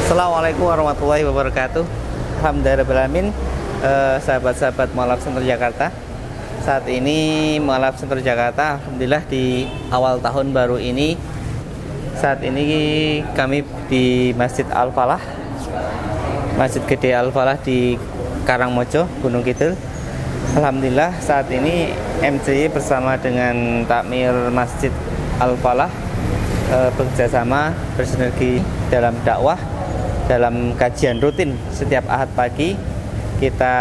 Assalamualaikum warahmatullahi wabarakatuh. Alhamdulillahirrahmanirrahim. Sahabat-sahabat Mualaf Center Jakarta, saat ini Mualaf Center Jakarta alhamdulillah di awal tahun baru ini, saat ini kami di Masjid Al-Falah, Masjid Gede Al-Falah di Karangmojo, Gunung Kidul. Alhamdulillah saat ini MCI bersama dengan Takmir Masjid Al-Falah bekerjasama bersinergi dalam dakwah, dalam kajian rutin setiap Ahad pagi. Kita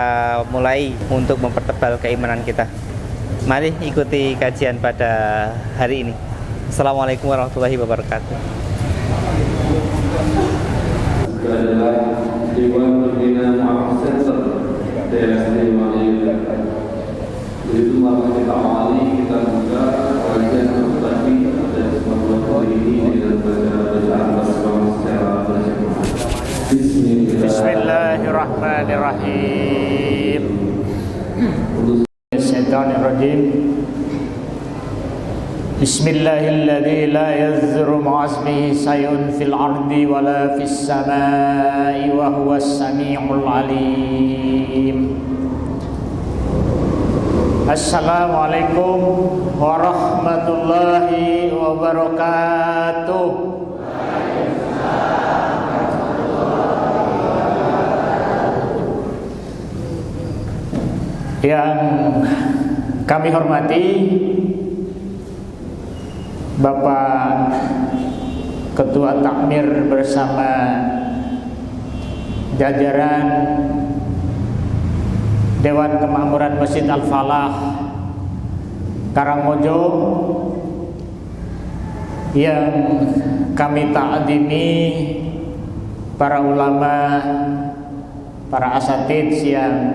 mulai untuk mempertebal keimanan kita. Mari ikuti kajian pada hari ini. Assalamualaikum warahmatullahi wabarakatuh. Adalah Dewan Pembina Mualaf Center DSD Malaysia. Begitu maka kita awali, kita buka kajian tadi dan semua ini dengan bacaan bersama secara berjamaah. Bismillahirrahmanirrahim. Syaitanirrajim. Bismillahilladzi la yazru ma'asmihi sayun fil ardi wala fis samai wa huwas samiul alim. Assalamualaikum warahmatullahi wabarakatuh. Yang kami hormati Bapak Ketua Takmir bersama jajaran Dewan Kemakmuran Masjid Al-Falah Karangmojo, yang kami ta'zimi para ulama, para asatidz yang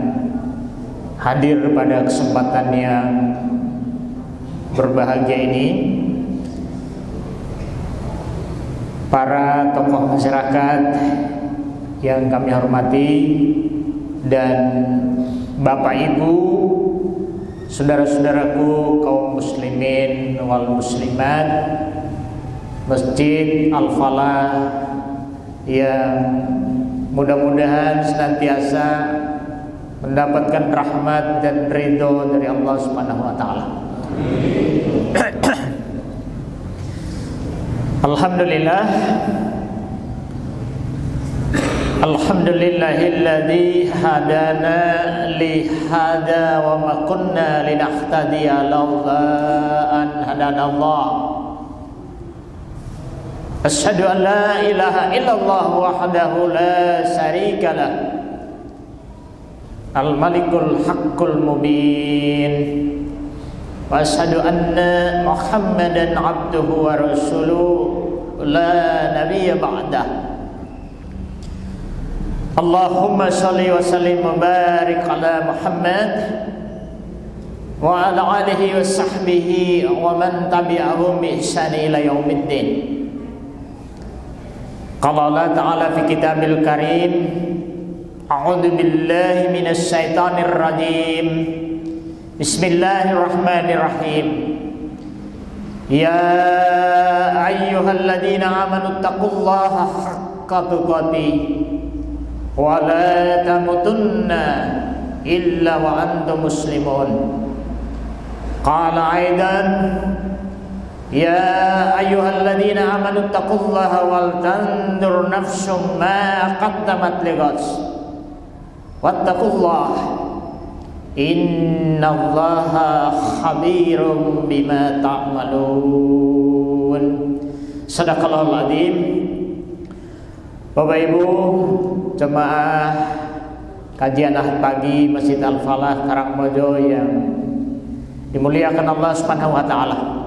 hadir pada kesempatan yang berbahagia ini, para tokoh masyarakat yang kami hormati, dan Bapak Ibu, saudara-saudaraku kaum muslimin wal muslimat Masjid Al-Falah yang mudah-mudahan senantiasa mendapatkan rahmat dan ridho dari Allah Subhanahu wa taala. Alhamdulillah. Alhamdulillahilladzi hadana li hada wa ma kunna linahtadiya laula an hadana Allah. Asyhadu an la ilaha illallah wahdahu la syarika lah. Al-Malikul Haqqul Mubin. Wa asyhadu anna Muhammadan abduhu wa rasuluhu la nabiyya ba'dah. Allahumma shalli wa sallim wa barik ala Muhammad wa ala alihi wa sahbihi wa man tabi'ahum bi ihsan ila yaumiddin. Qala Allah ta'ala fi kitabil karim, a'udzu billahi minasy syaithanir rajim. Bismillahirrahmanirrahim. Ya ayyuhalladzina amanu taqullaha haqqa tuqatih wa la tamutunna illa wa antum muslimun. Qala aidan, ya ayyuhalladzina amanu taqullaha wal tanzur nafsum ma qaddamat lighad wattaqullaha innallaha khabirum bima ta'malun. Shadaqallahul adzim. Bapak Ibu jemaah kajian Ahad pagi Masjid Al-Falah Karangmojo yang dimuliakan Allah Subhanahu wa taala.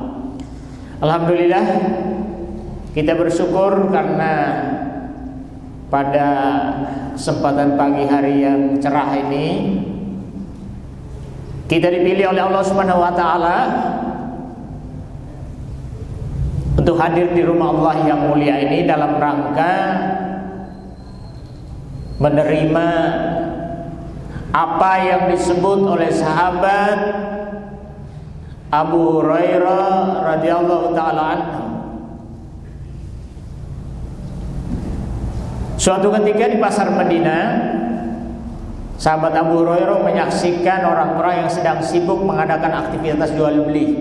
Alhamdulillah, kita bersyukur karena pada kesempatan pagi hari yang cerah ini kita dipilih oleh Allah Subhanahu wa taala untuk hadir di rumah Allah yang mulia ini dalam rangka menerima apa yang disebut oleh sahabat Abu Hurairah radhiyallahu taala anhu. Suatu ketika di pasar Madinah, sahabat Abu Hurairah menyaksikan orang-orang yang sedang sibuk mengadakan aktivitas jual beli.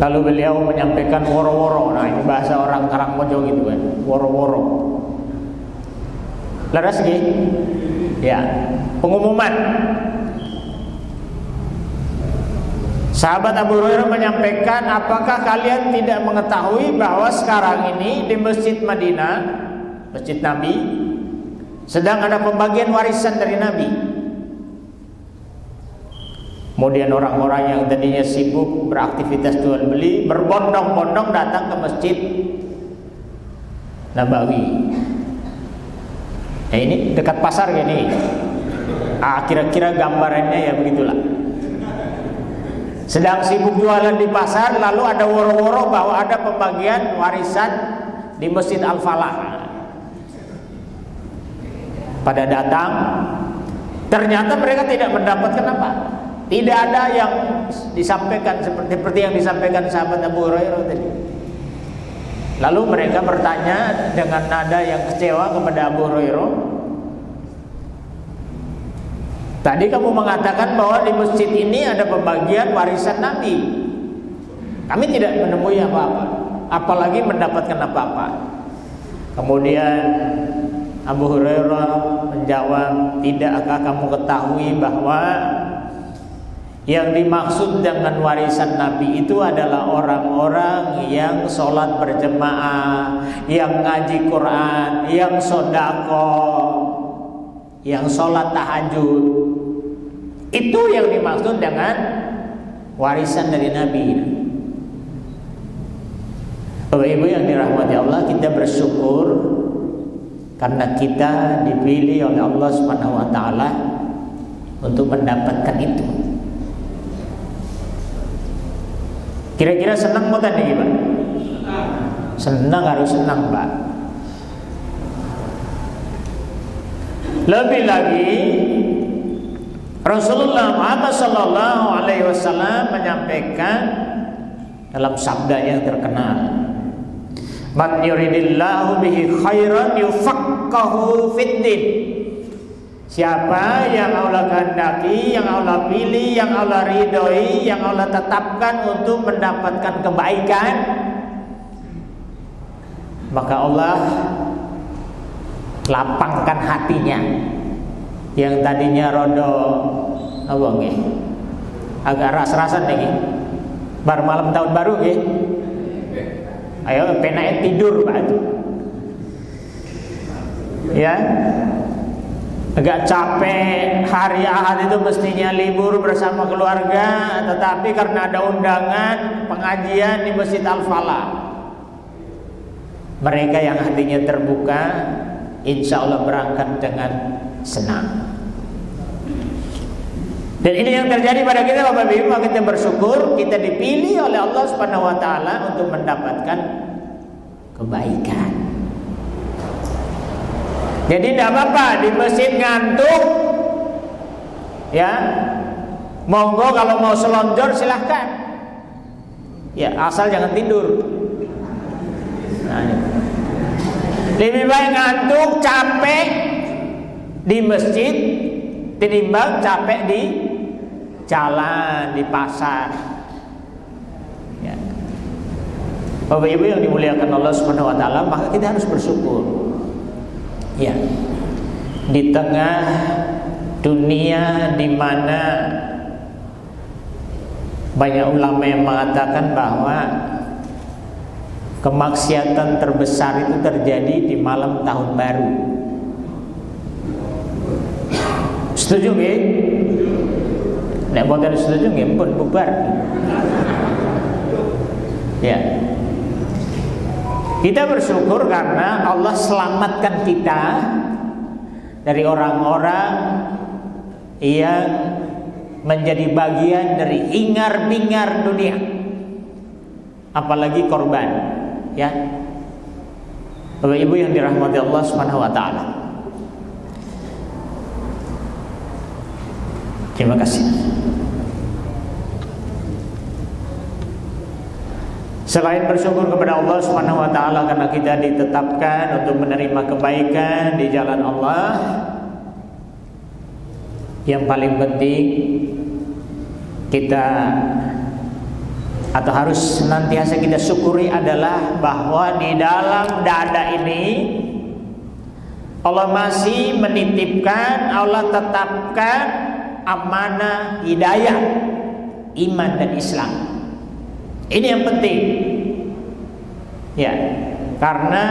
Lalu beliau menyampaikan woro-woro. Nah, ini bahasa orang Karangmojo gitu kan, woro-woro. Leres nggih? Ya, pengumuman. Sahabat Abu Hurairah menyampaikan, apakah kalian tidak mengetahui bahwa sekarang ini di Masjid Madinah, Masjid Nabi, sedang ada pembagian warisan dari Nabi. Kemudian orang-orang yang tadinya sibuk beraktivitas jual beli berbondong-bondong datang ke Masjid Nabawi. Nah, ini dekat pasar gini. Kira-kira gambarannya ya begitulah. Sedang sibuk jualan di pasar, lalu ada woro-woro bahwa ada pembagian warisan di Masjid Al-Falah. Pada datang, ternyata mereka tidak mendapatkan apa. Tidak ada yang disampaikan seperti yang disampaikan sahabat Abu Hurairah tadi. Lalu mereka bertanya dengan nada yang kecewa kepada Abu Hurairah, tadi kamu mengatakan bahwa di masjid ini ada pembagian warisan Nabi. Kami tidak menemui apa-apa, apalagi mendapatkan apa-apa. Kemudian Abu Hurairah menjawab, tidakkah kamu ketahui bahwa yang dimaksud dengan warisan Nabi itu adalah orang-orang yang sholat berjemaah, yang ngaji Quran, yang sedekah, yang sholat tahajud. Itu yang dimaksud dengan warisan dari Nabi. Bapak Ibu yang dirahmati Allah, kita bersyukur karena kita dipilih oleh Allah Subhanahu wa taala untuk mendapatkan itu. Kira-kira senang mau tadi, Pak? Senang, harus senang, Pak. Lebih lagi, Rasulullah Muhammad sallallahu alaihi wasallam menyampaikan dalam sabda yang terkenal, "Man yuridillahu bihi khairan yufaqqahu fiddin." Siapa yang Allah kehendaki, yang Allah pilih, yang Allah ridhoi, yang Allah tetapkan untuk mendapatkan kebaikan, maka Allah lapangkan hatinya. Yang tadinya rodo apa nggih? Agak ras-rasan niki. Bar malam tahun baru nggih. Ayo penake tidur, Pak. Ya. Agak capek, hari Ahad itu mestinya libur bersama keluarga, tetapi karena ada undangan pengajian di Masjid Al-Falah, mereka yang hatinya terbuka, insya Allah berangkat dengan senang. Dan ini yang terjadi pada kita, Bapak Ibu. Kita bersyukur kita dipilih oleh Allah Subhanahu wa taala untuk mendapatkan kebaikan. Jadi tidak apa-apa di masjid ngantuk, ya, monggo kalau mau selonjor silahkan, ya, asal jangan tidur. Nah, lebih baik ngantuk capek di masjid tinimbang capek di jalan, di pasar. Ya. Bapak Ibu yang dimuliakan Allah Subhanahu wa taala, maka kita harus bersyukur. Ya, di tengah dunia di mana banyak ulama yang mengatakan bahwa kemaksiatan terbesar itu terjadi di malam tahun baru. Setuju nggih? Nek mboten setuju nggih pun bubar. Ya. Kita bersyukur karena Allah selamatkan kita dari orang-orang yang menjadi bagian dari hingar-bingar dunia, apalagi korban, ya. Bapak Ibu yang dirahmati Allah Subhanahu wa taala. Terima kasih. Selain bersyukur kepada Allah Subhanahu wa taala karena kita ditetapkan untuk menerima kebaikan di jalan Allah, yang paling penting kita atau harus senantiasa kita syukuri adalah bahwa di dalam dada ini Allah masih menitipkan, Allah tetapkan amanah hidayah, iman dan Islam. Ini yang penting. Ya, karena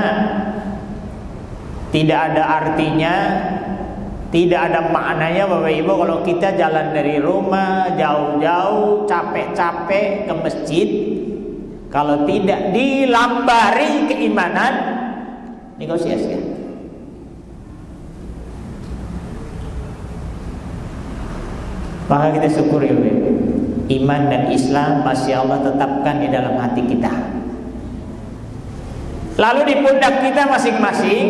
tidak ada artinya, tidak ada maknanya Bapak Ibu kalau kita jalan dari rumah jauh-jauh capek-capek ke masjid, kalau tidak dilambari keimanan, negosiasi. Maka kita syukuri iman dan Islam masih Allah tetapkan di dalam hati kita. Lalu di pundak kita masing-masing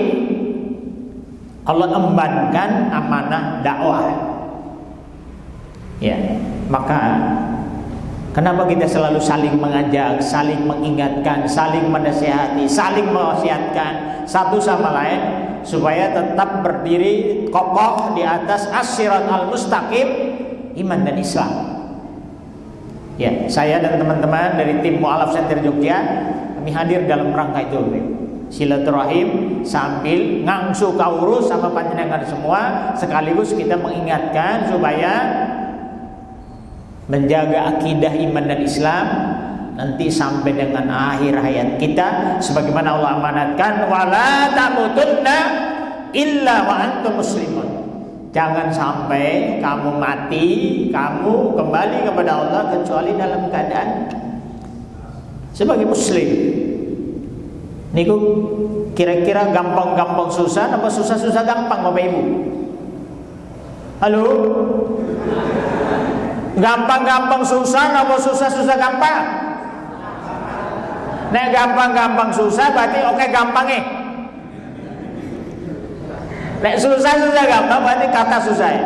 Allah embankan amanah dakwah. Ya, maka kenapa kita selalu saling mengajak, saling mengingatkan, saling menasihati, saling mewasiatkan satu sama lain supaya tetap berdiri kokoh di atas as-siratal mustaqim, iman dan Islam. Ya, saya dan teman-teman dari tim Mu'alaf Center Jogja kami hadir dalam rangka itu, silaturahim sambil ngangsu kaurus sama panjenengan semua, sekaligus kita mengingatkan supaya menjaga akidah iman dan Islam nanti sampai dengan akhir hayat kita, sebagaimana Allah amanatkan, wala tamutunna illa wa antum muslimun. Jangan sampai kamu mati, kamu kembali kepada Allah kecuali dalam keadaan sebagai muslim. Niku kira-kira gampang-gampang susah apa susah-susah gampang Bapak Ibu? Halo? Gampang-gampang susah apa susah-susah gampang? Nek gampang-gampang susah berarti oke gampangnya. Nek susah-susah gampang berarti kata susah ya.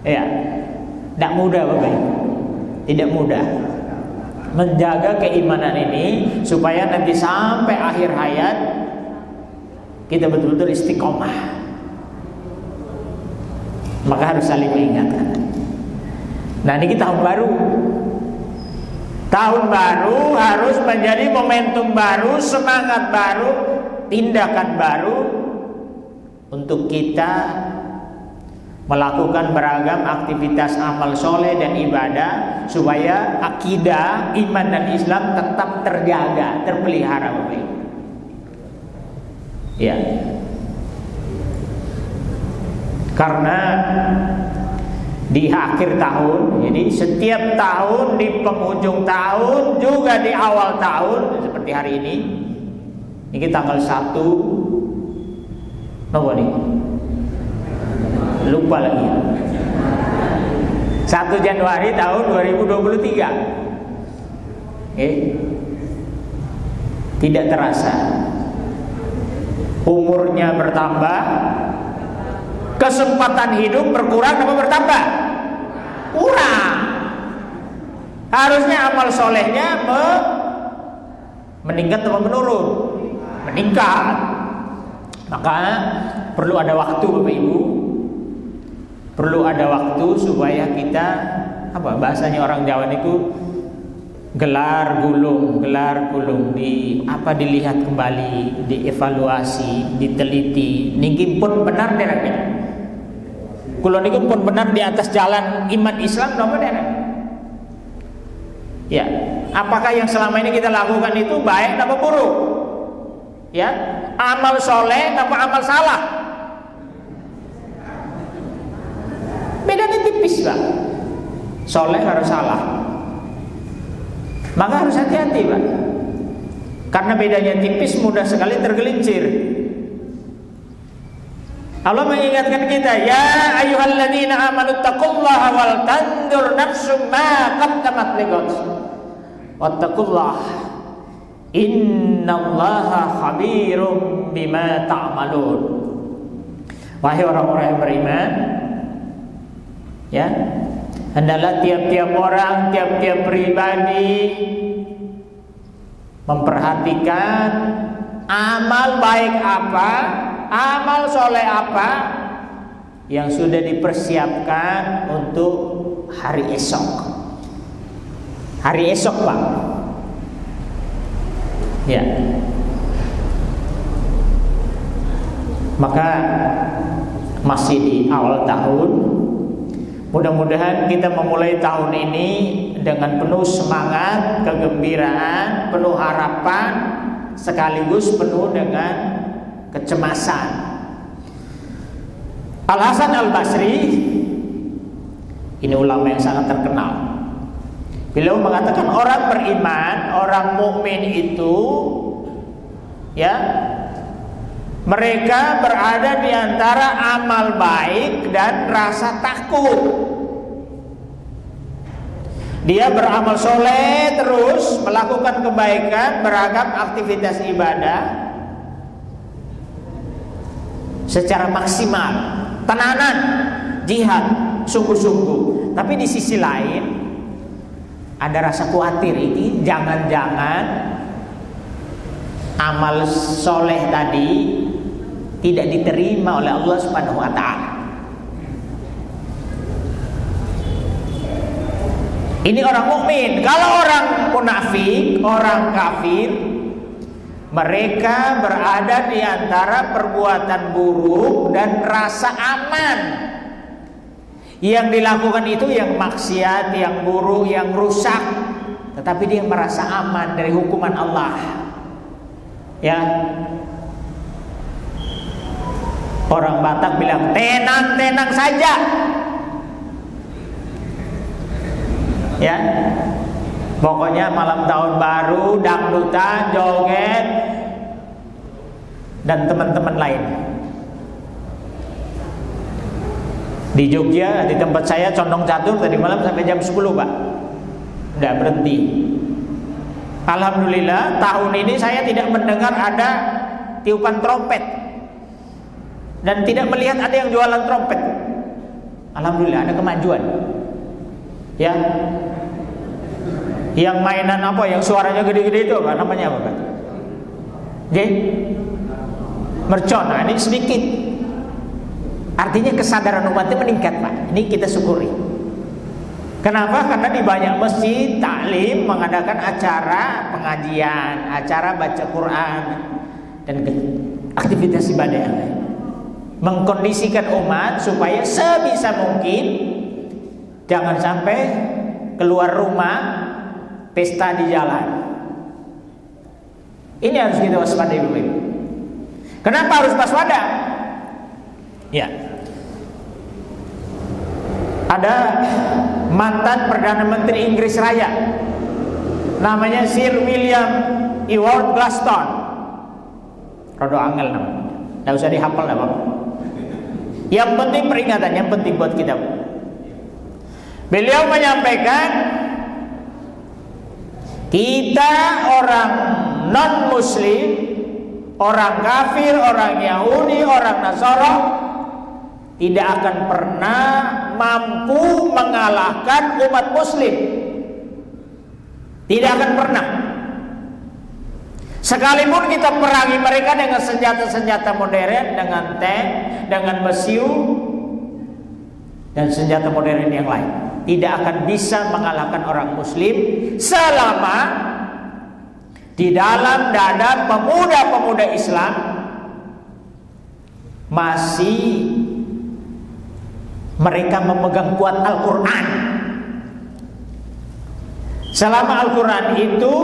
Iya. Tidak mudah Bapak Ibu. Tidak mudah menjaga keimanan ini supaya nanti sampai akhir hayat kita betul-betul istiqomah. Maka harus saling mengingatkan. Nah, ini tahun baru. Tahun baru harus menjadi momentum baru, semangat baru, tindakan baru untuk kita melakukan beragam aktivitas amal soleh dan ibadah supaya akidah, iman dan Islam tetap terjaga, terpelihara. Ya. Karena di akhir tahun, jadi setiap tahun, di penghujung tahun, juga di awal tahun, seperti hari ini tanggal 1 Nopo nih? Lupa lagi. 1 Januari tahun 2023. Tidak terasa umurnya bertambah, kesempatan hidup berkurang apa bertambah? Kurang. Harusnya amal solehnya meningkat atau menurun? Meningkat. Maka perlu ada waktu Bapak Ibu, perlu ada waktu supaya kita, apa bahasanya orang Jawa itu, gelar gulung dilihat kembali, dievaluasi, diteliti. Niki pun benar derek. Kula niku pun benar di atas jalan iman Islam napa derek? Ya, apakah yang selama ini kita lakukan itu baik atau buruk? Ya, amal soleh apa amal salah? Bedanya tipis Pak. Soleh harus salah. Maka harus hati-hati Pak. Karena bedanya tipis, mudah sekali tergelincir. Allah mengingatkan kita, ya ayyuhalladzina amanu taqullaha wal tandur nafsum ma qaddamat lighad. Wattaqullaha innallaha khabirum bima ta'malun. Wahai orang-orang yang beriman, ya, hendaklah tiap-tiap orang, tiap-tiap pribadi memperhatikan amal baik apa, amal soleh apa yang sudah dipersiapkan untuk hari esok. Hari esok, Pak. Ya. Maka masih di awal tahun, mudah-mudahan kita memulai tahun ini dengan penuh semangat, kegembiraan, penuh harapan, sekaligus penuh dengan kecemasan. Al-Hasan Al-Basri, ini ulama yang sangat terkenal. Beliau mengatakan orang beriman, orang mukmin itu, ya, mereka berada di antara amal baik dan rasa takut. Dia beramal soleh terus, melakukan kebaikan, beragam aktivitas ibadah secara maksimal, tenanan, jihad, sungguh-sungguh. Tapi di sisi lain ada rasa khawatir, ini jangan-jangan amal soleh tadi tidak diterima oleh Allah Subhanahu wa ta'ala. Ini orang mukmin. Kalau orang munafik, orang kafir, mereka berada di antara perbuatan buruk dan rasa aman. Yang dilakukan itu yang maksiat, yang buruk, yang rusak, tetapi dia merasa aman dari hukuman Allah. Ya. Orang Batak bilang tenang-tenang saja. Ya. Pokoknya malam tahun baru, dangdutan, joget, dan teman-teman lain. Di Jogja, di tempat saya condong catur tadi malam sampai jam 10, Pak. Tidak berhenti. Alhamdulillah tahun ini saya tidak mendengar ada tiupan trompet dan tidak melihat ada yang jualan trompet. Alhamdulillah ada kemajuan. Ya. Yang mainan apa yang suaranya gede-gede itu apa namanya, apa, Pak? Mercon. Nah, ini sedikit. Artinya kesadaran umatnya meningkat, Pak. Ini kita syukuri. Kenapa? Karena di banyak masjid taklim mengadakan acara pengajian, acara baca Quran dan aktivitas ibadah yang lain. Mengkondisikan umat supaya sebisa mungkin jangan sampai keluar rumah pesta di jalan. Ini harus kita waspadai, Ibu. Kenapa harus waspada? Ya. Ada mantan Perdana Menteri Inggris Raya, namanya Sir William Ewart Gladstone. Rodo angel namanya, nggak usah dihafal, apa. Yang penting peringatan, yang penting buat kita. Beliau menyampaikan, kita orang non-Muslim, orang kafir, orang Yahudi, orang Nasara tidak akan pernah mampu mengalahkan umat Muslim. Tidak akan pernah. Sekalipun kita perangi mereka dengan senjata-senjata modern, dengan tank, dengan mesiu, dan senjata modern yang lain, tidak akan bisa mengalahkan orang Muslim selama di dalam dada pemuda-pemuda Islam masih mereka memegang kuat Al-Quran. Selama Al-Quran itu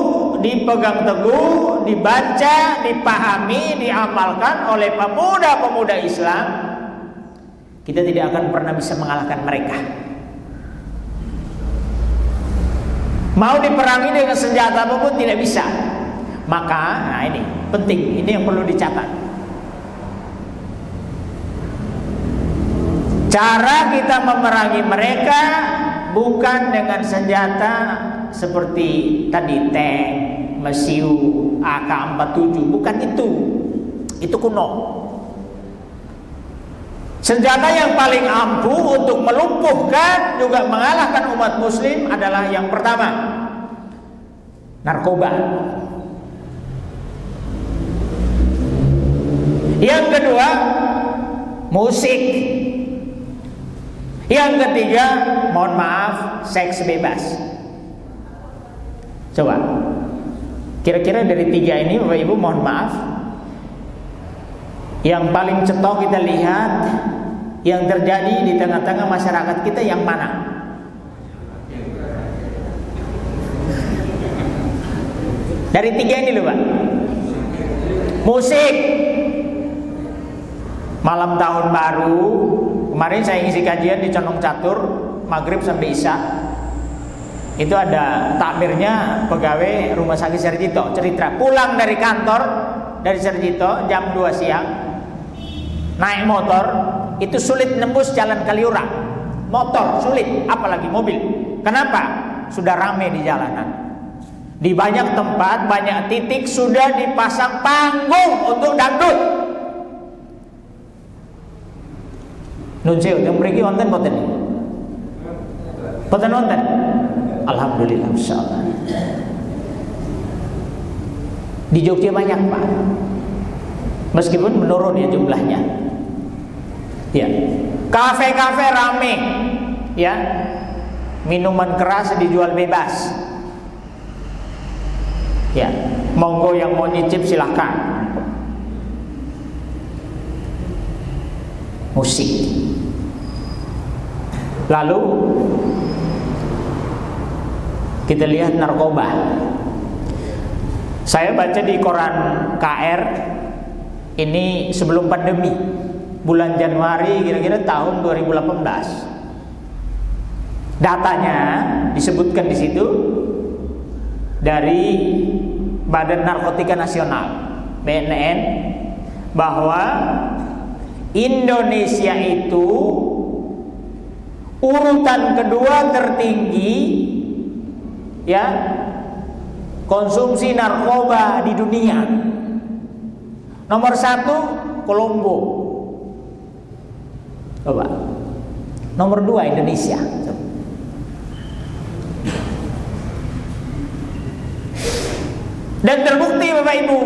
dipegang teguh, dibaca, dipahami, diamalkan oleh pemuda-pemuda Islam, kita tidak akan pernah bisa mengalahkan mereka. Mau diperangi dengan senjata apapun tidak bisa. Maka, nah ini penting, ini yang perlu dicatat. Cara kita memerangi mereka bukan dengan senjata seperti tadi tank, mesiu, AK-47, bukan itu. Itu kuno. Senjata yang paling ampuh untuk melumpuhkan juga mengalahkan umat Muslim adalah yang pertama, narkoba. Yang kedua, musik. Yang ketiga, mohon maaf, seks bebas. Coba, kira-kira dari tiga ini Bapak Ibu, mohon maaf, yang paling cetok kita lihat yang terjadi di tengah-tengah masyarakat kita yang mana? Dari tiga ini loh Pak. Musik. Malam tahun baru, kemarin saya ngisi kajian di Condong Catur, maghrib sampai isya. Itu ada takmirnya pegawai Rumah Sakit Sarjito, cerita pulang dari kantor dari Sarjito jam 2 siang, naik motor itu sulit nembus jalan Kaliurang. Motor sulit, apalagi mobil. Kenapa? Sudah rame di jalanan. Di banyak tempat, banyak titik sudah dipasang panggung untuk dangdut. Nun sewu, yang mriki wonten boten? Boten wonten. Alhamdulillah, insyaallah. Di Jogja banyak Pak, meskipun menurun ya jumlahnya. Ya, kafe-kafe rame, ya, minuman keras dijual bebas. Ya, monggo yang mau nyicip silahkan. Musik. Lalu kita lihat narkoba. Saya baca di koran KR ini sebelum pandemi, bulan Januari kira-kira tahun 2018. Datanya disebutkan di situ dari Badan Narkotika Nasional BNN bahwa Indonesia itu urutan kedua tertinggi ya konsumsi narkoba di dunia. Nomor 1 Kolombo. Coba. Nomor 2 Indonesia. Dan terbukti Bapak Ibu,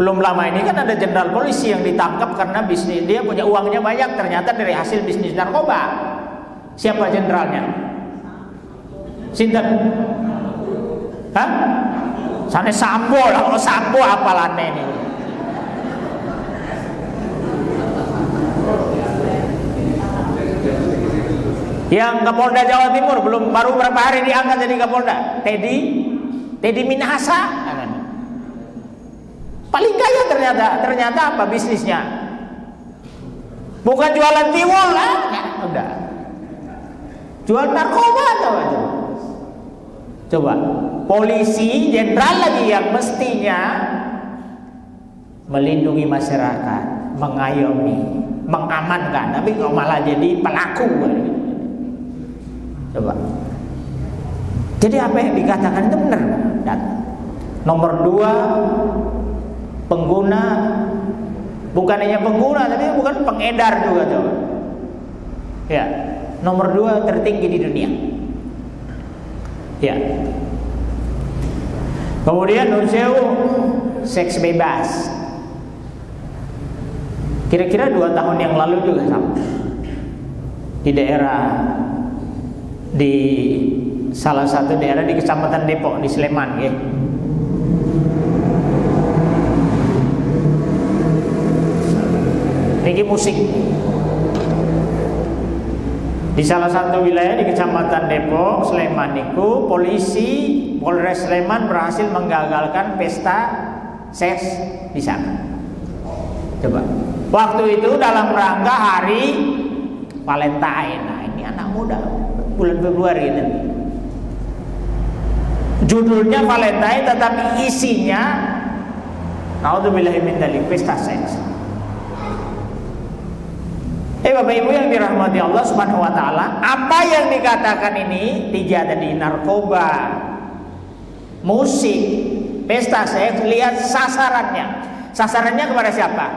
belum lama ini kan ada jenderal polisi yang ditangkap karena bisnis dia punya uangnya banyak, ternyata dari hasil bisnis narkoba. Siapa jenderalnya? Sinten? Hah? Sana Sambo lah, kalau Sambo apalane ini. Yang Kapolda Jawa Timur baru berapa hari diangkat jadi Kapolda? Teddy Minahasa. Paling kaya ternyata apa bisnisnya? Bukan jualan tiwul lah, udah. Jual narkoba coba. Polisi jenderal lagi yang mestinya melindungi masyarakat, mengayomi, mengamankan, tapi kok malah jadi pelaku. Coba. Jadi apa yang dikatakan itu benar. Dan nomor 2 pengguna, bukan hanya pengguna tapi bukan pengedar juga coba. Ya, nomor 2 tertinggi di dunia. Ya. Kemudian Nunsewu seks bebas. Kira-kira 2 tahun yang lalu juga sama. Di daerah di salah satu daerah di Kecamatan Depok di Sleman ya. Niki musik. Di salah satu wilayah di Kecamatan Depok, Sleman niku polisi Polres Sleman berhasil menggagalkan pesta seks di sana. Coba. Waktu itu dalam rangka hari Valentine. Nah, ini anak muda bulan Februari ini. Judulnya Valentine tetapi isinya naudzubillahi min dzalik, pesta seks. Bapak Ibu yang dirahmati Allah Subhanahu wa taala, apa yang dikatakan ini 3 tadi, narkoba, musik, pesta seks, lihat sasarannya. Sasarannya kepada siapa?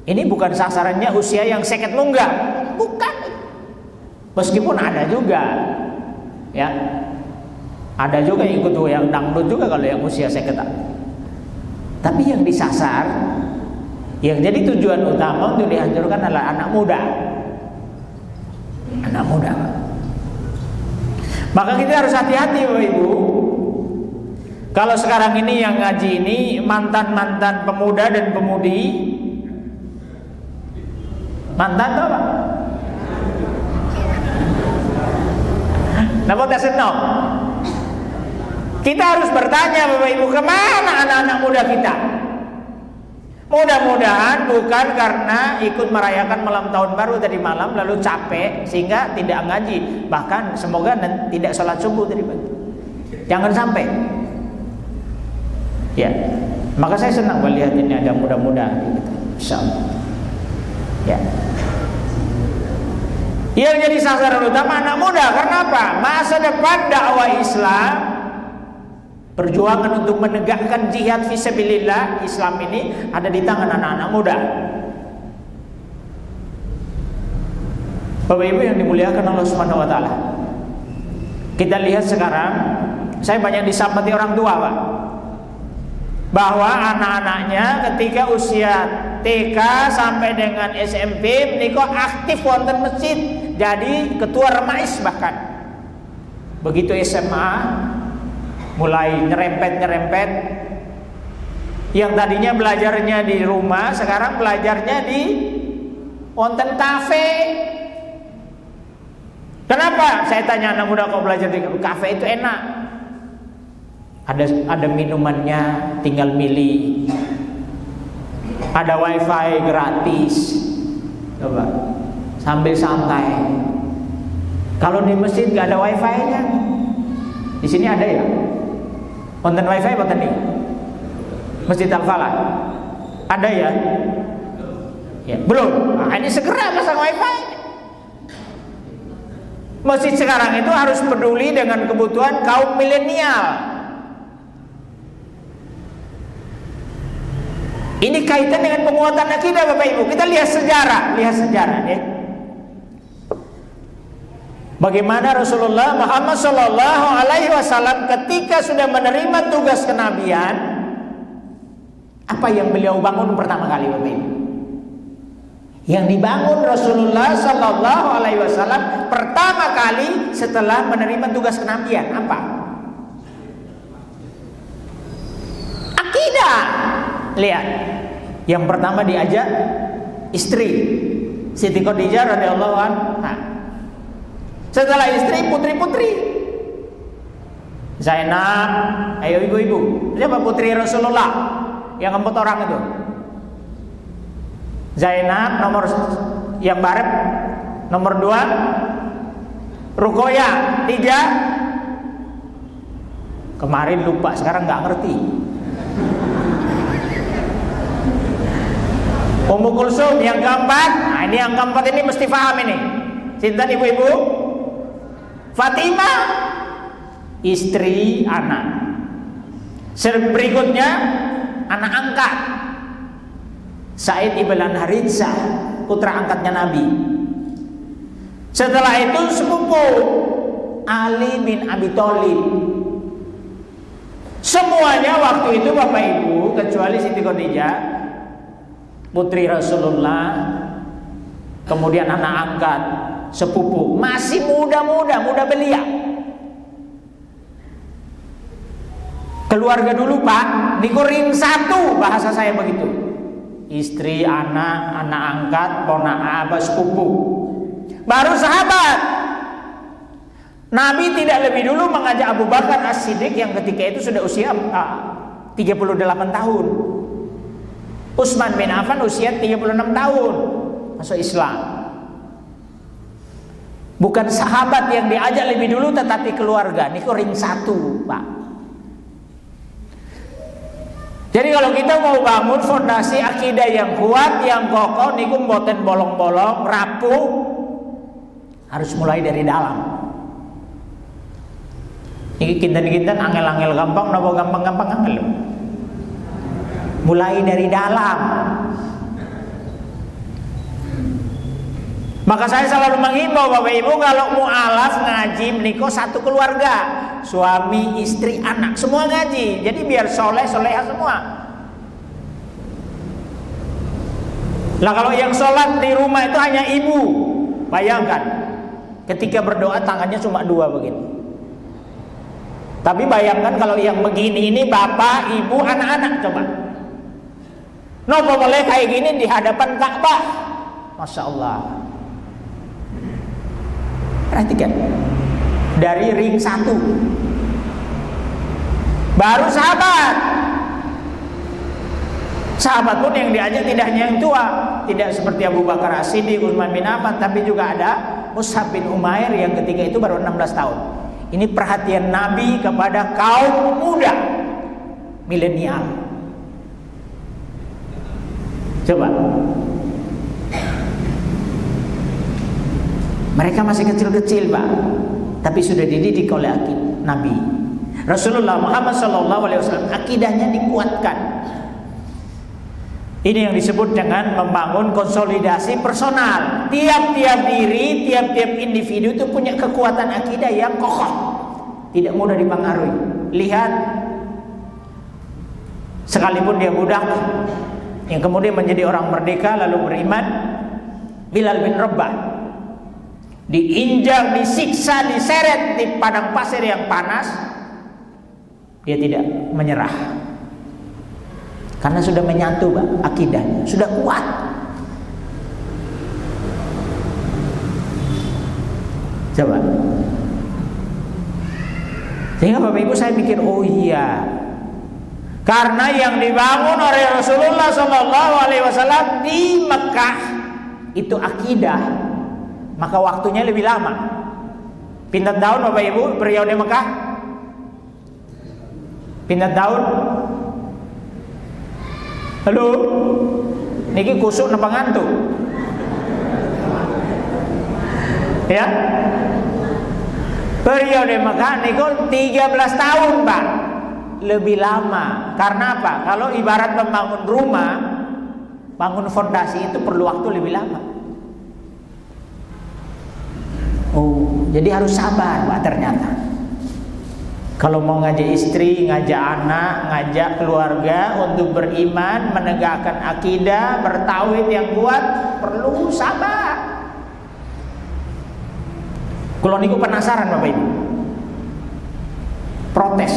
Ini bukan sasarannya usia yang seket munggah, bukan. Meskipun ada juga, ya, ada juga yang ikut yang dangdut juga kalau yang usia seketan. Tapi yang disasar, yang jadi tujuan utama untuk dihancurkan adalah anak muda. Anak muda. Maka kita harus hati-hati Bapak Ibu. Kalau sekarang ini yang ngaji ini mantan-mantan pemuda dan pemudi. Mantan tuh apa? Napa tasno? Kita harus bertanya Bapak Ibu, kemana anak-anak muda kita? Mudah-mudahan bukan karena ikut merayakan malam tahun baru tadi malam lalu capek sehingga tidak ngaji. Bahkan semoga tidak sholat subuh tadi pagi. Jangan sampai. Ya, maka saya senang melihat ini ada muda-muda gitu. Insyaallah. Ya. Yang jadi sasaran utama anak muda karena apa? Masa depan dakwah Islam, perjuangan untuk menegakkan jihad fisabilillah Islam ini ada di tangan anak-anak muda. Bapak Ibu yang dimuliakan Allah Subhanahu wa taala. Kita lihat sekarang, saya banyak disambati orang tua, Pak. Bahwa anak-anaknya ketika usia TK sampai dengan SMP menika aktif wonten masjid, jadi ketua remais bahkan. Begitu SMA mulai nyerempet. Yang tadinya belajarnya di rumah, sekarang belajarnya di wonten kafe. Kenapa? Saya tanya anak muda kok belajar di kafe itu enak. Ada minumannya, tinggal milih. Ada wifi gratis. Coba sambil santai. Kalau di masjid nggak ada wifi-nya. Di sini ada ya? Konten wifi bukan nih? Masjid Al-Falah ada ya? Ya belum. Nah, ini segera pasang wifi. Masjid sekarang itu harus peduli dengan kebutuhan kaum milenial. Ini kaitan dengan penguatan akidah Bapak Ibu. Kita lihat sejarah ya. Bagaimana Rasulullah Muhammad Sallallahu Alaihi Wasallam ketika sudah menerima tugas kenabian, apa yang beliau bangun pertama kali Bapak Ibu? Yang dibangun Rasulullah Sallallahu Alaihi Wasallam pertama kali setelah menerima tugas kenabian apa? Akidah. Lihat, yang pertama diajak istri Siti Khadijah radhiyallahu anha. Setelah istri putri-putri. Zainab, ayo ibu-ibu. Siapa putri Rasulullah? Yang 4 orang itu. Zainab nomor yang baret, nomor 2 Ruqayyah, 3 kemarin lupa, sekarang nggak ngerti. Ummu Kulsum yang keempat. Nah ini yang keempat ini mesti paham ini. Sinten ibu-ibu? Fatimah, istri anak. Berikutnya anak angkat Said ibn Haritsah, putra angkatnya Nabi. Setelah itu sepupu Ali bin Abi Thalib. Semuanya waktu itu Bapak Ibu kecuali Siti Khadijah, putri Rasulullah, kemudian anak angkat, sepupu, masih muda belia. Keluarga dulu Pak, dikuring satu, bahasa saya begitu. Istri, anak angkat, ponakan, sepupu. Baru sahabat. Nabi tidak lebih dulu mengajak Abu Bakar As-Siddiq yang ketika itu sudah usia 38 tahun. Utsman bin Affan usia 36 tahun masuk Islam. Bukan sahabat yang diajak lebih dulu, tetapi keluarga. Ini ring satu, Pak. Jadi kalau kita mau bangun fondasi akidah yang kuat, yang kokoh, niku mboten bolong-bolong, rapuh, harus mulai dari dalam. Ini kinten-kinten angel-angel gampang, napa gampang-gampang angel. Mulai dari dalam. Maka saya selalu menghimbau Bapak Ibu, kalau mu'alaf ngaji menikah satu keluarga, suami, istri, anak, semua ngaji. Jadi biar soleh-soleha semua. Lah kalau yang sholat di rumah itu hanya ibu, bayangkan ketika berdoa tangannya cuma dua begini. Tapi bayangkan kalau yang begini ini bapak, ibu, anak-anak, coba. Nopo boleh kayak gini di hadapan Ka'bah, Masya Allah. Perhatikan, dari ring 1 baru sahabat. Sahabat pun yang diajak tidak hanya yang tua, tidak seperti Abu Bakar As-Siddiq, Utsman bin Affan, tapi juga ada Mus'ab bin Umair yang ketika itu baru 16 tahun. Ini perhatian Nabi kepada kaum muda milenial. Coba, mereka masih kecil-kecil, Pak, tapi sudah dididik oleh Nabi. Rasulullah Muhammad SAW akidahnya dikuatkan. Ini yang disebut dengan membangun konsolidasi personal. Tiap-tiap diri, tiap-tiap individu itu punya kekuatan akidah yang kokoh, tidak mudah dipengaruhi. Lihat, sekalipun dia budak yang kemudian menjadi orang merdeka lalu beriman, Bilal bin Rabah, diinjak, disiksa, diseret di padang pasir yang panas, dia tidak menyerah. Karena sudah menyatu, Pak, akidahnya sudah kuat. Coba. Sehingga Bapak Ibu saya pikir, oh iya, karena yang dibangun oleh Rasulullah SAW di Mekah itu akidah, maka waktunya lebih lama. Pinten tahun Bapak Ibu periode Mekah? Pinten tahun? Halo, niki kusuk napa ngantuk? Ya, periode Mekah niku 13 tahun, Pak, lebih lama. Karena apa? Kalau ibarat membangun rumah, bangun fondasi itu perlu waktu lebih lama. Oh, jadi harus sabar, Pak, ternyata. Kalau mau ngajak istri, ngajak anak, ngajak keluarga untuk beriman, menegakkan akidah, bertauhid yang kuat, perlu sabar. Kalau niku penasaran Bapak Ibu, protes.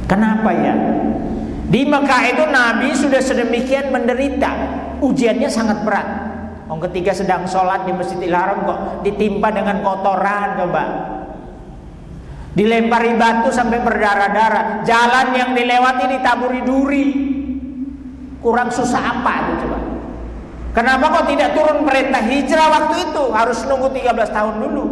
Kenapa ya? Di Mekah itu Nabi sudah sedemikian menderita, ujiannya sangat berat. Ketika sedang sholat di Masjidil Haram kok ditimpa dengan kotoran, coba. Dilempari batu sampai berdarah-darah, jalan yang dilewati ditaburi duri. Kurang susah apa itu, coba? Kenapa kok tidak turun perintah hijrah waktu itu? Harus nunggu 13 tahun dulu.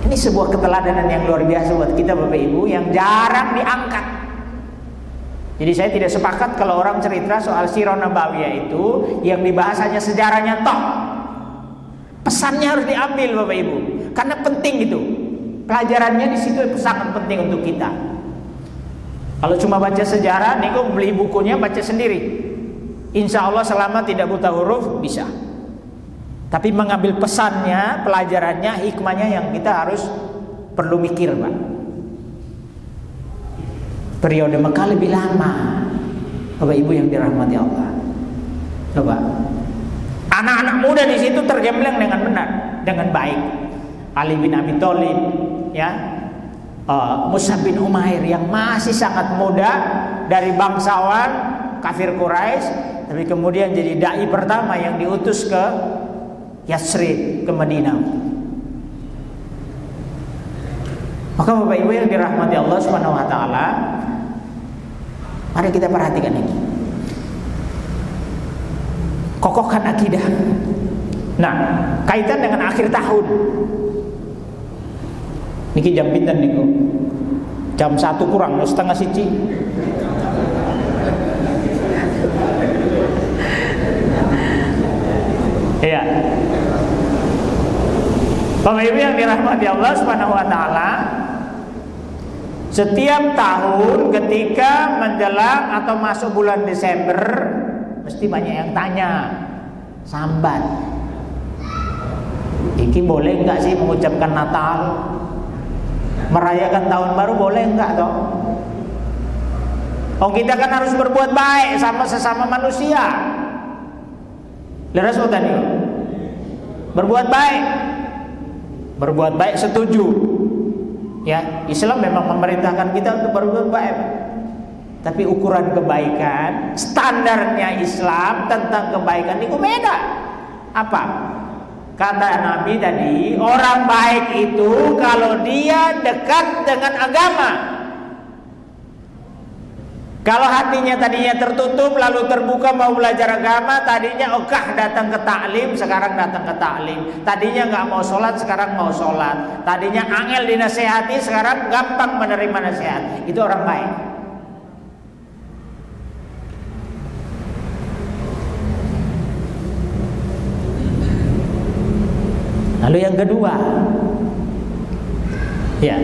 Ini sebuah keteladanan yang luar biasa buat kita Bapak Ibu, yang jarang diangkat. Jadi saya tidak sepakat kalau orang cerita soal Sirah Nabawiyah itu yang dibahas hanya sejarahnya toh. Pesannya harus diambil Bapak Ibu, karena penting itu. Pelajarannya di situ sangat penting untuk kita. Kalau cuma baca sejarah, niku beli bukunya baca sendiri. Insya Allah selama tidak buta huruf bisa. Tapi mengambil pesannya, pelajarannya, hikmahnya yang kita harus perlu mikir, Pak. Periode Mekah lebih lama, Bapak Ibu yang dirahmati Allah. Coba. Anak-anak muda di situ tergembleng dengan benar, dengan baik. Ali bin Abi Thalib, ya, Mus'ab bin Umair yang masih sangat muda dari bangsawan kafir Quraisy, tapi kemudian jadi dai pertama yang diutus ke Yathrib, ke Madinah. Maka Bapak Ibu yang dirahmati Allah Subhanahu wa taala, mari kita perhatikan ini. Kokohkan akidah. Nah, kaitan dengan akhir tahun. Niki jam pinten niku? Jam 1 kurang, setengah siji. Iya. Bapak Ibu yang dirahmati Allah Subhanahu wa taala, setiap tahun ketika menjelang atau masuk bulan Desember mesti banyak yang tanya, sambat, iki boleh enggak sih mengucapkan Natal, merayakan tahun baru boleh enggak toh? Oh, kita kan harus berbuat baik sama sesama manusia. Leres tadi. Berbuat baik. Berbuat baik setuju. Ya, Islam memang memerintahkan kita untuk berbuat baik. Tapi ukuran kebaikan, standarnya Islam tentang kebaikan itu beda. Apa? Kata Nabi tadi, orang baik itu kalau dia dekat dengan agama. Kalau hatinya tadinya tertutup lalu terbuka mau belajar agama, tadinya ogah datang ke taklim, sekarang datang ke taklim. Tadinya nggak mau sholat, sekarang mau sholat. Tadinya angel dinasehati, sekarang gampang menerima nasihat. Itu orang baik. Lalu yang kedua, ya,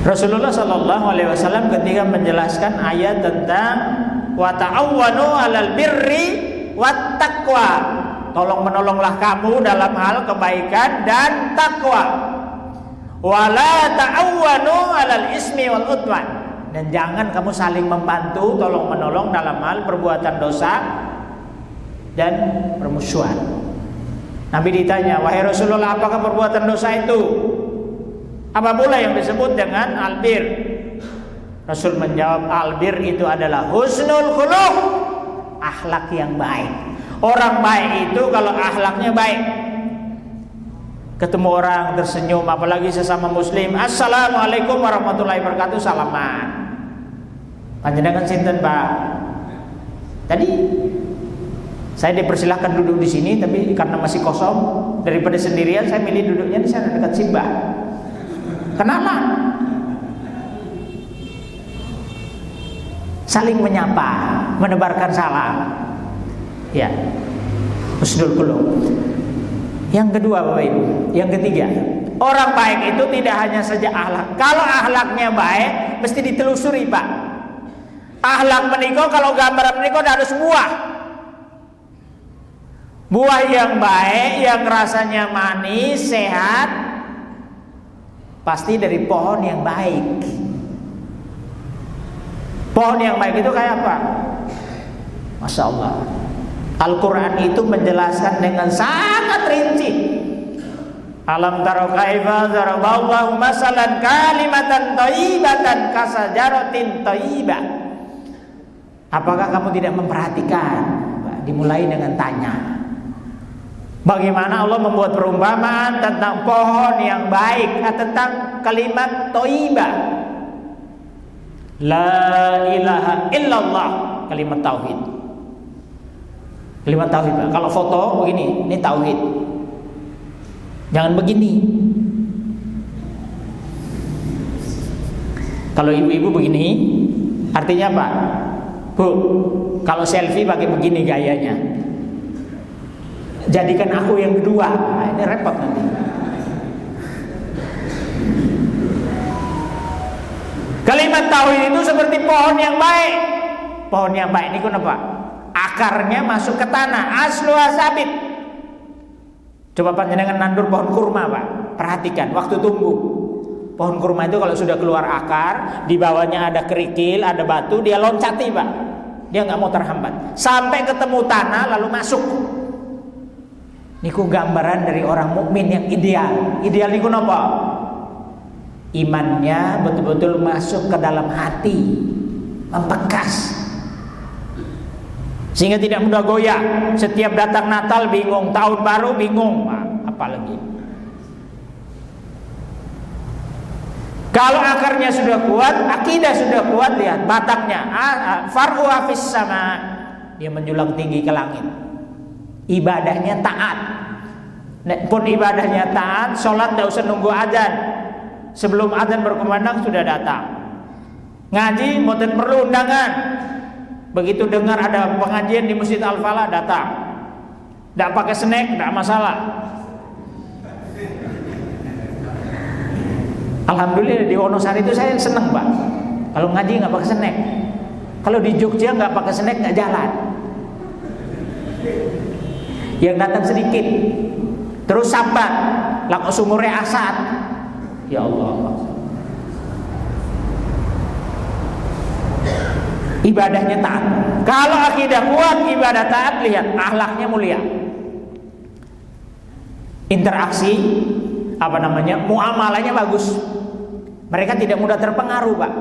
Rasulullah Shallallahu Alaihi Wasallam ketika menjelaskan ayat tentang wa ta'awwanu 'alal birri wat taqwa, tolong menolonglah kamu dalam hal kebaikan dan takwa. Wa la ta'awwanu 'alal ismi wal udwan, dan jangan kamu saling membantu tolong menolong dalam hal perbuatan dosa dan permusuhan. Nabi ditanya, wahai Rasulullah, apakah perbuatan dosa itu? Apa pula yang disebut dengan albir? Rasul menjawab, albir itu adalah husnul khuluq, akhlak yang baik. Orang baik itu kalau akhlaknya baik, ketemu orang tersenyum, apalagi sesama muslim, assalamualaikum warahmatullahi wabarakatuh, salaman. Panjenengan sinten, Pak? Tadi saya dipersilahkan duduk di sini, tapi karena masih kosong, daripada sendirian saya milih duduknya di sana dekat Simbah. Kenalan, saling menyapa, menebarkan salam. Ya, husnul khuluq. Yang kedua, Bapak Ibu, yang ketiga, orang baik itu tidak hanya saja akhlak. Kalau akhlaknya baik, mesti ditelusuri, Pak. Akhlak menikah, kalau gambaran menikah harus buah. Buah yang baik, yang rasanya manis, sehat, pasti dari pohon yang baik. Pohon yang baik itu kayak apa? Masya Allah, Al-Quran itu menjelaskan dengan sangat rinci. Alam taro kaifa daraballahu masalan kalimatan thayyibatan kasajaratin thayyibah. Apakah kamu tidak memperhatikan? Dimulai dengan tanya. Bagaimana Allah membuat perumpamaan tentang pohon yang baik, tentang kalimat thayyibah. La ilaha illallah, kalimat tauhid. Kalimat tauhid. Kalau foto begini, ini tauhid. Jangan begini. Kalau ibu-ibu begini, artinya apa? Bu, kalau selfie pakai begini gayanya. Jadikan aku yang kedua. Nah, ini repot nanti. Kalimat tauhid itu seperti pohon yang baik. Pohon yang baik ini kenapa? Akarnya masuk ke tanah, asluha sabit. Coba panjenengan nandur pohon kurma, Pak. Perhatikan waktu tumbuh. Pohon kurma itu kalau sudah keluar akar, di bawahnya ada kerikil, ada batu, dia loncati, Pak. Dia nggak mau terhambat. Sampai ketemu tanah lalu masuk. Niku gambaran dari orang mukmin yang ideal. Ideal niku napa? Imannya betul-betul masuk ke dalam hati, membekas, sehingga tidak mudah goyah. Setiap datang Natal bingung, tahun baru bingung, apalagi. Kalau akarnya sudah kuat, akidah sudah kuat, lihat batangnya, far'uha fis sama, dia menjulang tinggi ke langit. Ibadahnya taat. Pun ibadahnya taat, sholat tidak usah nunggu azan. Sebelum azan berkumandang sudah datang. Ngaji mboten perlu undangan. Begitu dengar ada pengajian di Masjid Al-Falah datang. Tidak pakai snack, tidak masalah. Alhamdulillah di Wonosari itu saya senang, Pak. Kalau ngaji nggak pakai snack. Kalau di Jogja nggak pakai snack nggak jalan. Yang datang sedikit, terus sabar, langsung sumurnya asat. Ya Allah. ibadahnya taat. Kalau akidah kuat, ibadah taat, lihat akhlaknya mulia. Interaksi muamalahnya bagus. Mereka tidak mudah terpengaruh, Pak.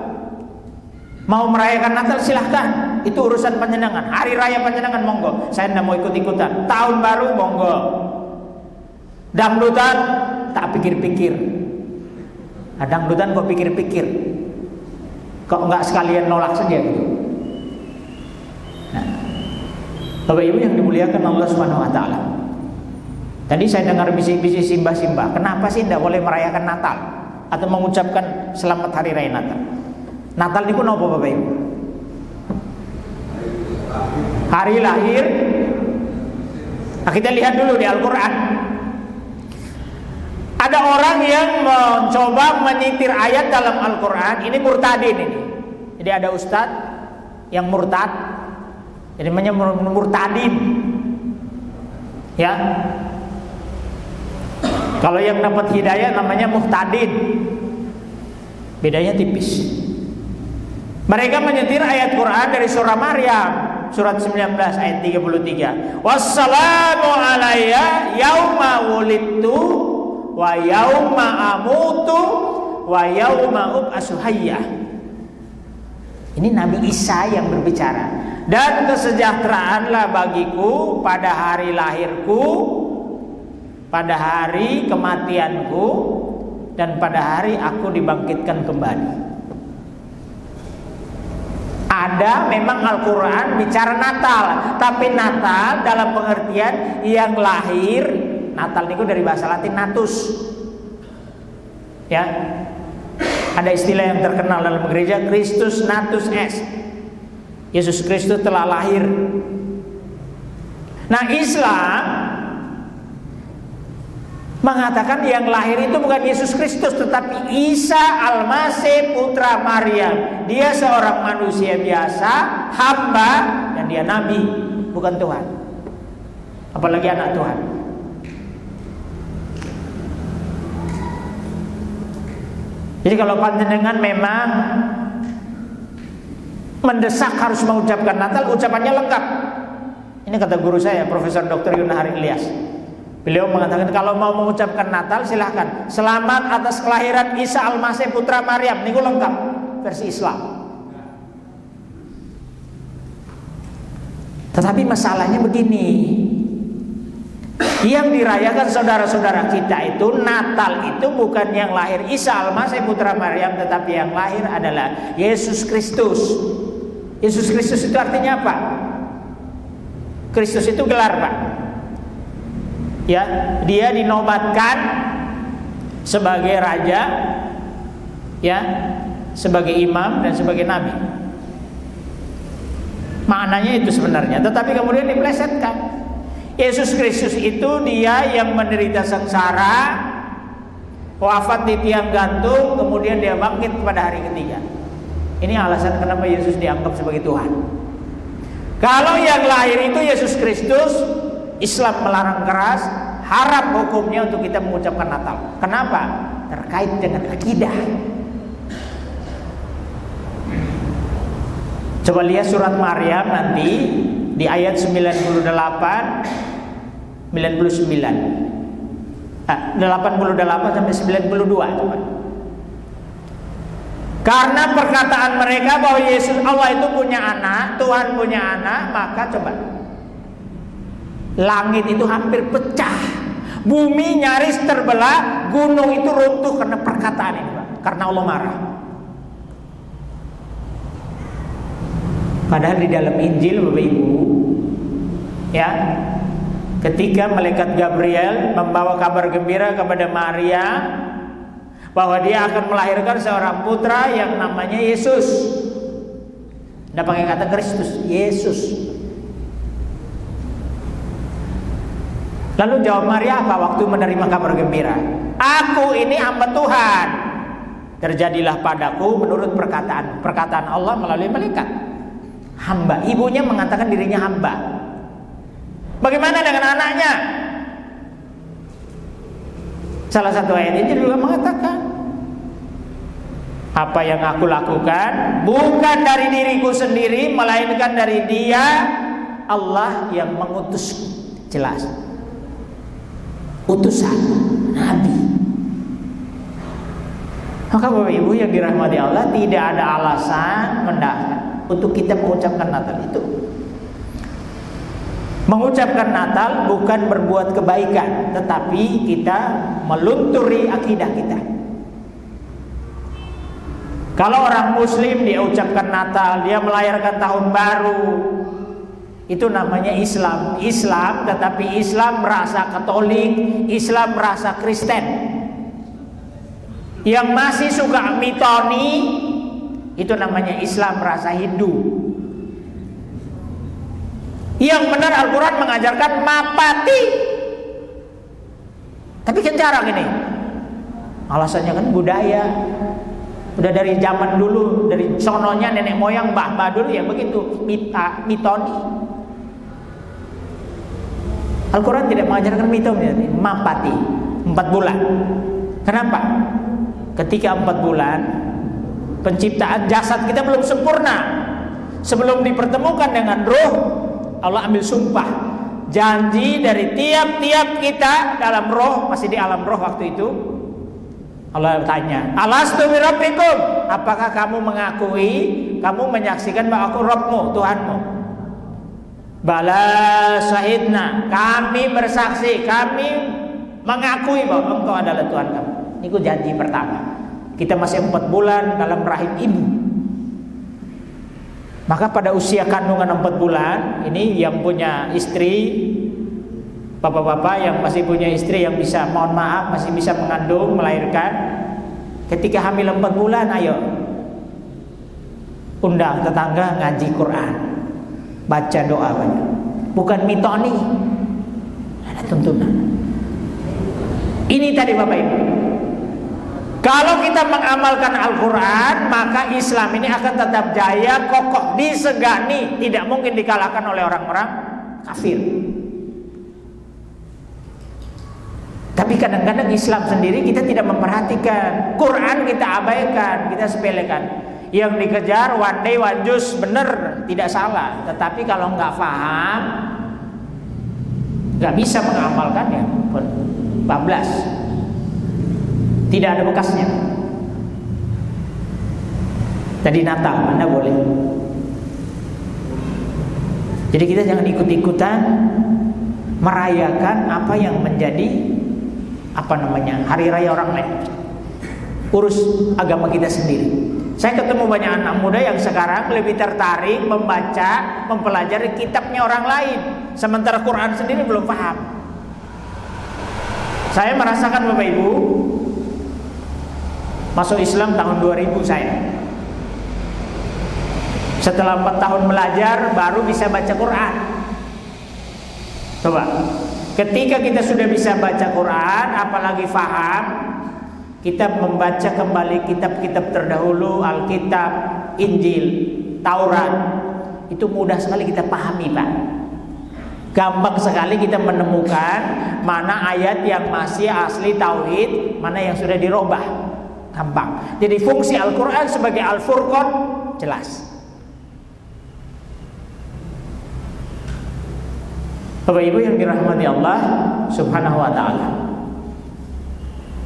Mau merayakan Natal silahkan, itu urusan panjenengan. Hari raya panjenengan monggo, saya tidak mau ikut-ikutan. Tahun baru monggo. Dangdutan tak pikir-pikir. Nah, dangdutan kok pikir-pikir, kok enggak sekalian nolak saja gitu. Nah, Bapak Ibu yang dimuliakan Allah Subhanahu Wa Taala. Tadi saya dengar bisik-bisik simbah-simbah, kenapa sih tidak boleh merayakan Natal atau mengucapkan selamat hari raya Natal? Natal niku napa Bapak Ibu? Hari lahir. Nah, kita lihat dulu di Al-Quran. Ada orang yang mencoba menyitir ayat dalam Al-Quran. Ini murtadin ini. Jadi ada ustadz yang murtad, jadi namanya murtadin. Ya. Kalau yang dapat hidayah namanya muhtadin. Bedanya tipis. Mereka menyetir ayat Quran dari surah Maryam, surat 19 ayat 33. Wassalamu alayya yauma wulidtu wa yauma amutu wa yauma ub'atsu hayya. Ini Nabi Isa yang berbicara. Dan kesejahteraanlah bagiku pada hari lahirku, pada hari kematianku, dan pada hari aku dibangkitkan kembali. Ada memang Al-Quran bicara Natal, tapi Natal dalam pengertian yang lahir. Natal itu dari bahasa Latin natus. Ya, ada istilah yang terkenal dalam gereja, Christus natus est. Yesus Kristus telah lahir. Nah, Islam mengatakan yang lahir itu bukan Yesus Kristus, tetapi Isa Al-Masih putra Maryam. Dia seorang manusia biasa, hamba, dan dia nabi, bukan Tuhan. Apalagi anak Tuhan. Jadi kalau panjenengan memang mendesak harus mengucapkan Natal, ucapannya lengkap. Ini kata guru saya, Profesor Dr. Yunahar Ilyas. Beliau mengatakan kalau mau mengucapkan Natal silahkan. Selamat atas kelahiran Isa Al-Masih putra Maryam. Ini lengkap versi Islam. Tetapi masalahnya begini. Yang dirayakan saudara-saudara kita itu, Natal itu bukan yang lahir Isa Al-Masih putra Maryam, tetapi yang lahir adalah Yesus Kristus. Yesus Kristus itu artinya apa? Kristus itu gelar, Pak. Ya, dia dinobatkan sebagai raja, ya, sebagai imam dan sebagai nabi. Maknanya itu sebenarnya, tetapi kemudian diplesetkan. Yesus Kristus itu dia yang menderita sengsara, wafat di tiang gantung, kemudian dia bangkit pada hari ketiga. Ini alasan kenapa Yesus dianggap sebagai Tuhan. Kalau yang lahir itu Yesus Kristus, Islam melarang keras, haram hukumnya untuk kita mengucapkan Natal. Kenapa? Terkait dengan akidah. Coba lihat surat Maryam nanti di ayat 98, 88 sampai 92 coba. Karena perkataan mereka bahwa Yesus Allah itu punya anak, Tuhan punya anak, maka coba langit itu hampir pecah, bumi nyaris terbelah, gunung itu runtuh karena perkataan ini, Pak. Karena Allah marah. Padahal di dalam Injil, Bapak Ibu, ya, ketika malaikat Gabriel membawa kabar gembira kepada Maria bahwa dia akan melahirkan seorang putra yang namanya Yesus. Tidak pakai kata Kristus, Yesus. Lalu jawab Maria apa waktu menerima kabar gembira? Aku ini hamba Tuhan. Terjadilah padaku menurut perkataan Allah melalui malaikat. Hamba, ibunya mengatakan dirinya hamba. Bagaimana dengan anaknya? Salah satu ayat ini juga mengatakan Apa yang aku lakukan bukan dari diriku sendiri, melainkan dari Dia, Allah yang mengutusku. Jelas. Utusan Nabi. Maka Bapak Ibu yang dirahmati Allah, tidak ada alasan mendasar untuk kita mengucapkan Natal itu. Mengucapkan Natal bukan berbuat kebaikan, tetapi kita melunturi akidah kita. Kalau orang Muslim dia ucapkan Natal, dia merayakan tahun baru, itu namanya Islam. Islam, tetapi Islam merasa Katolik, Islam merasa Kristen. Yang masih suka mitoni, itu namanya Islam merasa Hindu. Yang benar Al-Quran mengajarkan mapati. Tapi kan jarang ini. Alasannya kan budaya. Udah dari zaman dulu, dari sononya nenek moyang mbah dulu ya begitu, mitoni. Al-Quran tidak mengajarkan mitoni, mapati 4 bulan. Kenapa? Ketika 4 bulan penciptaan jasad kita belum sempurna. Sebelum dipertemukan dengan ruh, Allah ambil sumpah, janji dari tiap-tiap kita dalam roh, masih di alam roh waktu itu. Allah tanya, alastu birabbikum, apakah kamu mengakui, kamu menyaksikan bahwa aku Rabbmu, Tuhanmu? Bala syahidna, kami bersaksi, kami mengakui bahwa engkau adalah Tuhan kami. Ini janji pertama. Kita masih 4 bulan dalam rahim ibu. Maka pada usia kandungan 4 bulan, ini yang punya istri, bapak-bapak yang masih punya istri yang bisa, mohon maaf, masih bisa mengandung, melahirkan. Ketika hamil 4 bulan, ayo undang tetangga ngaji Quran, baca doa banyak. Bukan mitoni, ada tuntunan. Ini tadi Bapak Ibu. Kalau kita mengamalkan Al-Quran, maka Islam ini akan tetap jaya, kokoh, disegani, tidak mungkin dikalahkan oleh orang-orang kafir. Tapi kadang-kadang Islam sendiri kita tidak memperhatikan. Quran kita abaikan, kita sepelekan. Yang dikejar one day one juice, benar, tidak salah. Tetapi kalau nggak paham, nggak bisa mengamalkannya. 14 tidak ada bekasnya. Tadi Natal, Anda boleh. Jadi kita jangan ikut-ikutan merayakan apa yang menjadi hari raya orang lain. Urus agama kita sendiri. Saya ketemu banyak anak muda yang sekarang lebih tertarik membaca, mempelajari kitabnya orang lain, sementara Quran sendiri belum paham. Saya merasakan Bapak Ibu, masuk Islam tahun 2000 saya. Setelah 4 tahun belajar baru bisa baca Quran. Coba, ketika kita sudah bisa baca Quran, apalagi faham, kita membaca kembali kitab-kitab terdahulu, Alkitab, Injil, Taurat, itu mudah sekali kita pahami, Pak. Gampang sekali kita menemukan mana ayat yang masih asli tauhid, mana yang sudah dirubah. Gampang. Jadi fungsi Al-Quran sebagai Al-Furqan jelas. Bapak Ibu yang dirahmati Allah Subhanahu wa ta'ala,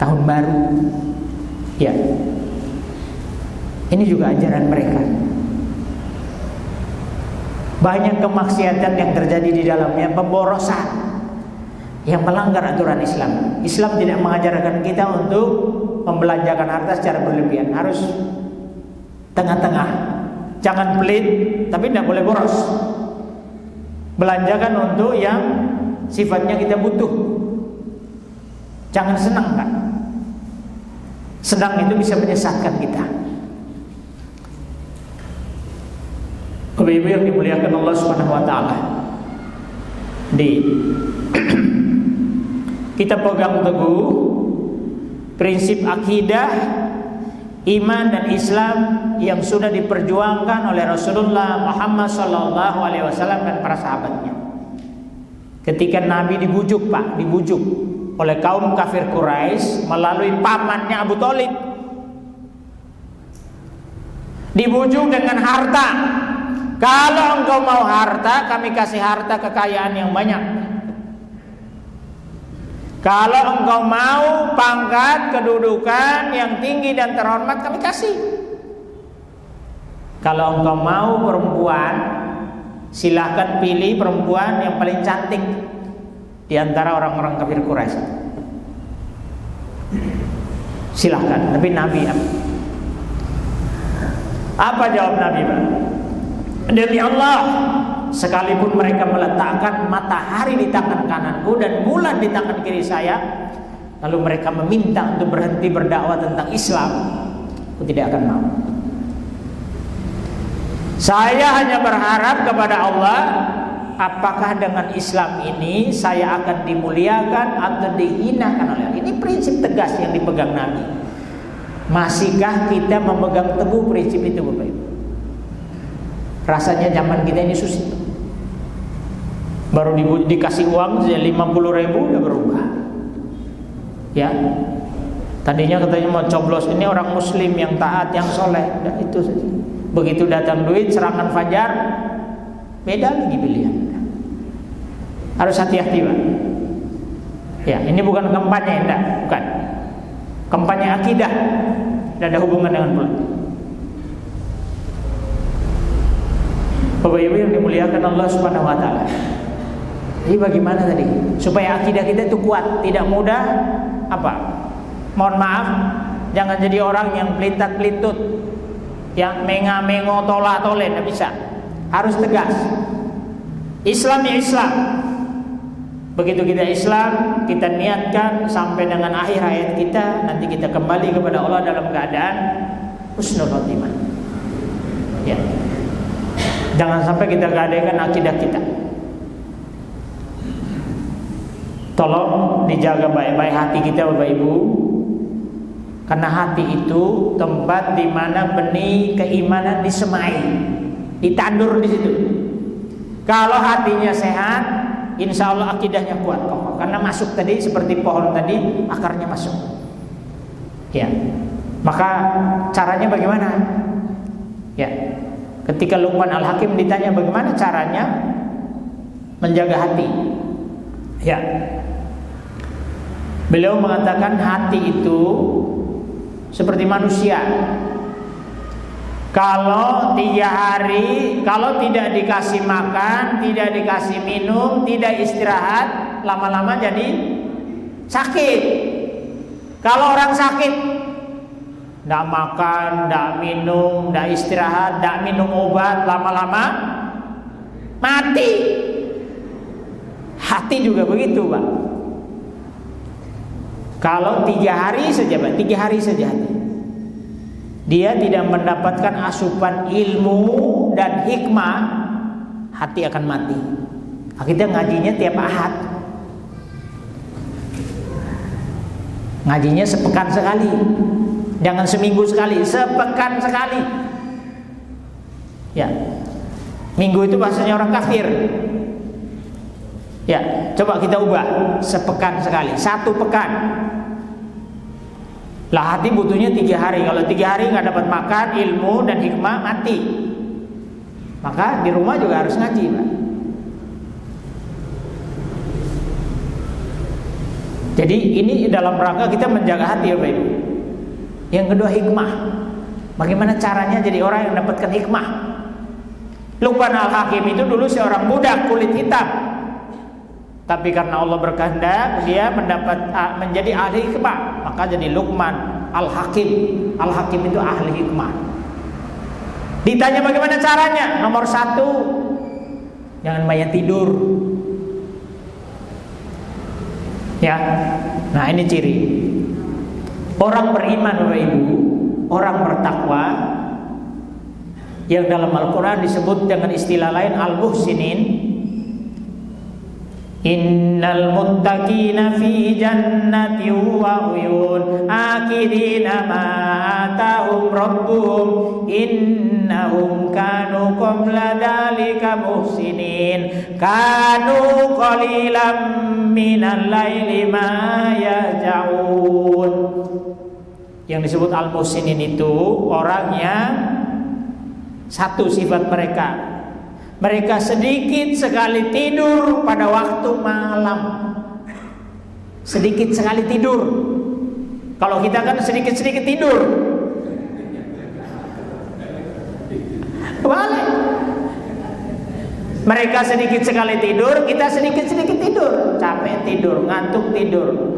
tahun baru, ya, ini juga ajaran mereka. Banyak kemaksiatan yang terjadi di dalamnya, pemborosan yang melanggar aturan Islam. Islam tidak mengajarkan kita untuk membelanjakan harta secara berlebihan, harus tengah-tengah. Jangan pelit, tapi tidak boleh boros. Belanjakan untuk yang sifatnya kita butuh. Jangan senang, Pak. Senang itu bisa menyesatkan kita. Bapak-ibu yang dimuliakan Allah Subhanahu wa ta'ala, kita pegang teguh prinsip akidah, iman dan Islam yang sudah diperjuangkan oleh Rasulullah Muhammad SAW dan para sahabatnya. Ketika Nabi dibujuk, Pak, dibujuk oleh kaum kafir Quraisy melalui pamannya Abu Thalib. Dibujuk dengan harta. Kalau engkau mau harta, kami kasih harta kekayaan yang banyak. Kalau engkau mau pangkat kedudukan yang tinggi dan terhormat, kami kasih. Kalau engkau mau perempuan, silahkan pilih perempuan yang paling cantik di antara orang-orang kafir Quraisy. Silahkan. Tapi Nabi apa jawab Nabi? Demi Allah, sekalipun mereka meletakkan matahari di tangan kananku dan bulan di tangan kiri saya, lalu mereka meminta untuk berhenti berdakwah tentang Islam, aku tidak akan mau. Saya hanya berharap kepada Allah, apakah dengan Islam ini saya akan dimuliakan atau dihinakan oleh Allah. Ini prinsip tegas yang dipegang Nabi. Masihkah kita memegang teguh prinsip itu, Bapak Ibu? Rasanya zaman kita ini susah. Baru dikasih uang 50.000 udah berubah. Ya. Tadinya katanya mau coblos, ini orang muslim yang taat, yang soleh. Dan itu saja. Begitu datang duit, serangan fajar, beda lagi pilihan. Harus hati-hati, Pak. Ya, ini bukan kampanye, enggak, bukan. Kampanye akidah. Tidak ada hubungan dengan politik. Bapak Ibu yang dimuliakan Allah Subhanahu wa taala. Jadi bagaimana tadi? Supaya akidah kita itu kuat, tidak mudah apa? Mohon maaf, jangan jadi orang yang pelintat-pelintut, yang menga-mengo tola-tole, tidak bisa. Harus tegas. Islam ya Islam. Begitu kita Islam, kita niatkan sampai dengan akhir hayat kita, nanti kita kembali kepada Allah dalam keadaan husnul khotimah. Ya. Jangan sampai kita gadaikan akidah kita. Tolong dijaga baik-baik hati kita, Bapak Ibu. Karena hati itu tempat di mana benih keimanan disemai, ditandur di situ. Kalau hatinya sehat, insya Allah akidahnya kuat kokoh. Karena masuk tadi seperti pohon tadi, akarnya masuk. Ya. Maka caranya bagaimana? Ya. Ketika Luqman Al-Hakim ditanya bagaimana caranya menjaga hati, ya, beliau mengatakan hati itu seperti manusia. Kalau 3 hari, kalau tidak dikasih makan, tidak dikasih minum, tidak istirahat, lama-lama jadi sakit. Kalau orang sakit, tidak makan, tidak minum, tidak istirahat, tidak minum obat, lama-lama mati. Hati juga begitu, Pak. Kalau 3 hari saja, Pak, 3 hari saja hati, dia tidak mendapatkan asupan ilmu dan hikmah, hati akan mati. Kita ngajinya tiap Ahad, ngajinya sepekan sekali. Jangan seminggu sekali, sepekan sekali. Ya, minggu itu bahasanya orang kafir. Ya, coba kita ubah sepekan sekali, 1 pekan. Lah hati butuhnya 3 hari. Kalau 3 hari nggak dapat makan, ilmu dan hikmah, mati. Maka di rumah juga harus ngaji, Pak. Jadi ini dalam rangka kita menjaga hati, Bapak Ibu. Yang kedua hikmah. Bagaimana caranya jadi orang yang mendapatkan hikmah? Luqman Al-Hakim itu dulu seorang budak kulit hitam, tapi karena Allah berkehendak dia menjadi ahli hikmah, maka jadi Luqman Al-Hakim. Al-Hakim itu ahli hikmah. Ditanya bagaimana caranya? Nomor 1, jangan banyak tidur. Ya, nah ini ciri orang beriman, Bapak Ibu, orang bertakwa, yang dalam Al-Quran disebut dengan istilah lain al-muhsinin. Innal muttaqina fi jannati wa uyun akidina ma atahum rabbuhum innahum kanu qabla dalika muhsinin kanu qalilan minal laili ma yahjaun. Yang disebut al-muhsinin itu orang yang Satu sifat mereka, mereka sedikit sekali tidur pada waktu malam. Sedikit sekali tidur. Kalau kita kan sedikit-sedikit tidur. Kebalik. Mereka sedikit sekali tidur, kita sedikit-sedikit tidur. Capek tidur, ngantuk tidur.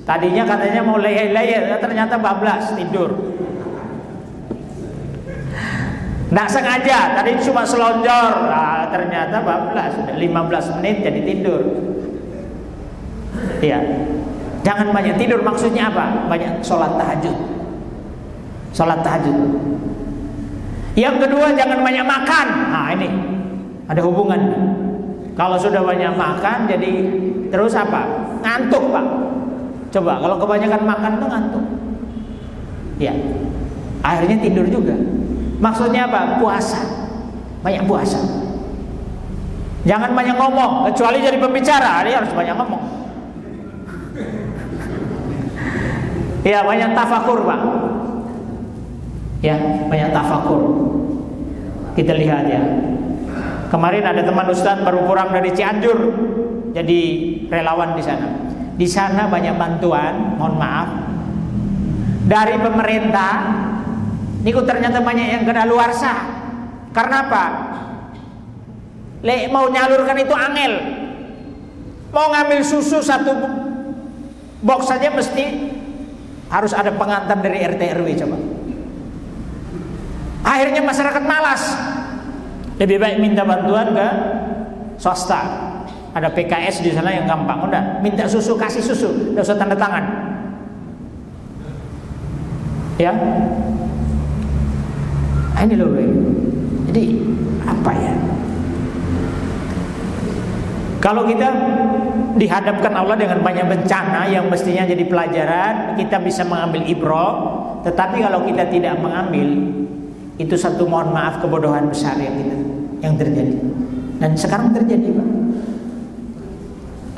Tadinya katanya mau leyeh-leyeh, ternyata bablas tidur. Nggak sengaja, tadi cuma selonjor, ternyata bablas, sudah 15 menit jadi tidur. Ya, jangan banyak tidur, maksudnya apa? Banyak sholat tahajud. Sholat tahajud. Yang kedua, jangan banyak makan. Nah ini ada hubungan. Kalau sudah banyak makan, jadi terus apa? Ngantuk, Pak. Coba kalau kebanyakan makan tuh ngantuk. Ya, akhirnya tidur juga. Maksudnya apa? Puasa. Banyak puasa. Jangan banyak ngomong, kecuali jadi pembicara, dia harus banyak ngomong. Ya, banyak tafakur, Pak. Ya, banyak tafakur. Kita lihat ya. Kemarin ada teman Ustadz baru pulang dari Cianjur, jadi relawan di sana. Di sana banyak bantuan, mohon maaf, dari pemerintah. Niku ternyata banyak yang kedaluarsa. Karena apa? Mau nyalurkan itu angel. Mau ngambil susu satu box saja mesti harus ada pengantar dari RT RW, coba. Akhirnya masyarakat malas. Lebih baik minta bantuan ke swasta. Ada PKS di sana yang gampang. Udah, minta susu, kasih susu, enggak usah tanda tangan. Ya. Ini loh, jadi apa ya? Kalau kita dihadapkan Allah dengan banyak bencana yang mestinya jadi pelajaran, kita bisa mengambil ibrah. Tetapi kalau kita tidak mengambil, itu satu, mohon maaf, kebodohan besar yang terjadi. Dan sekarang terjadi, Pak.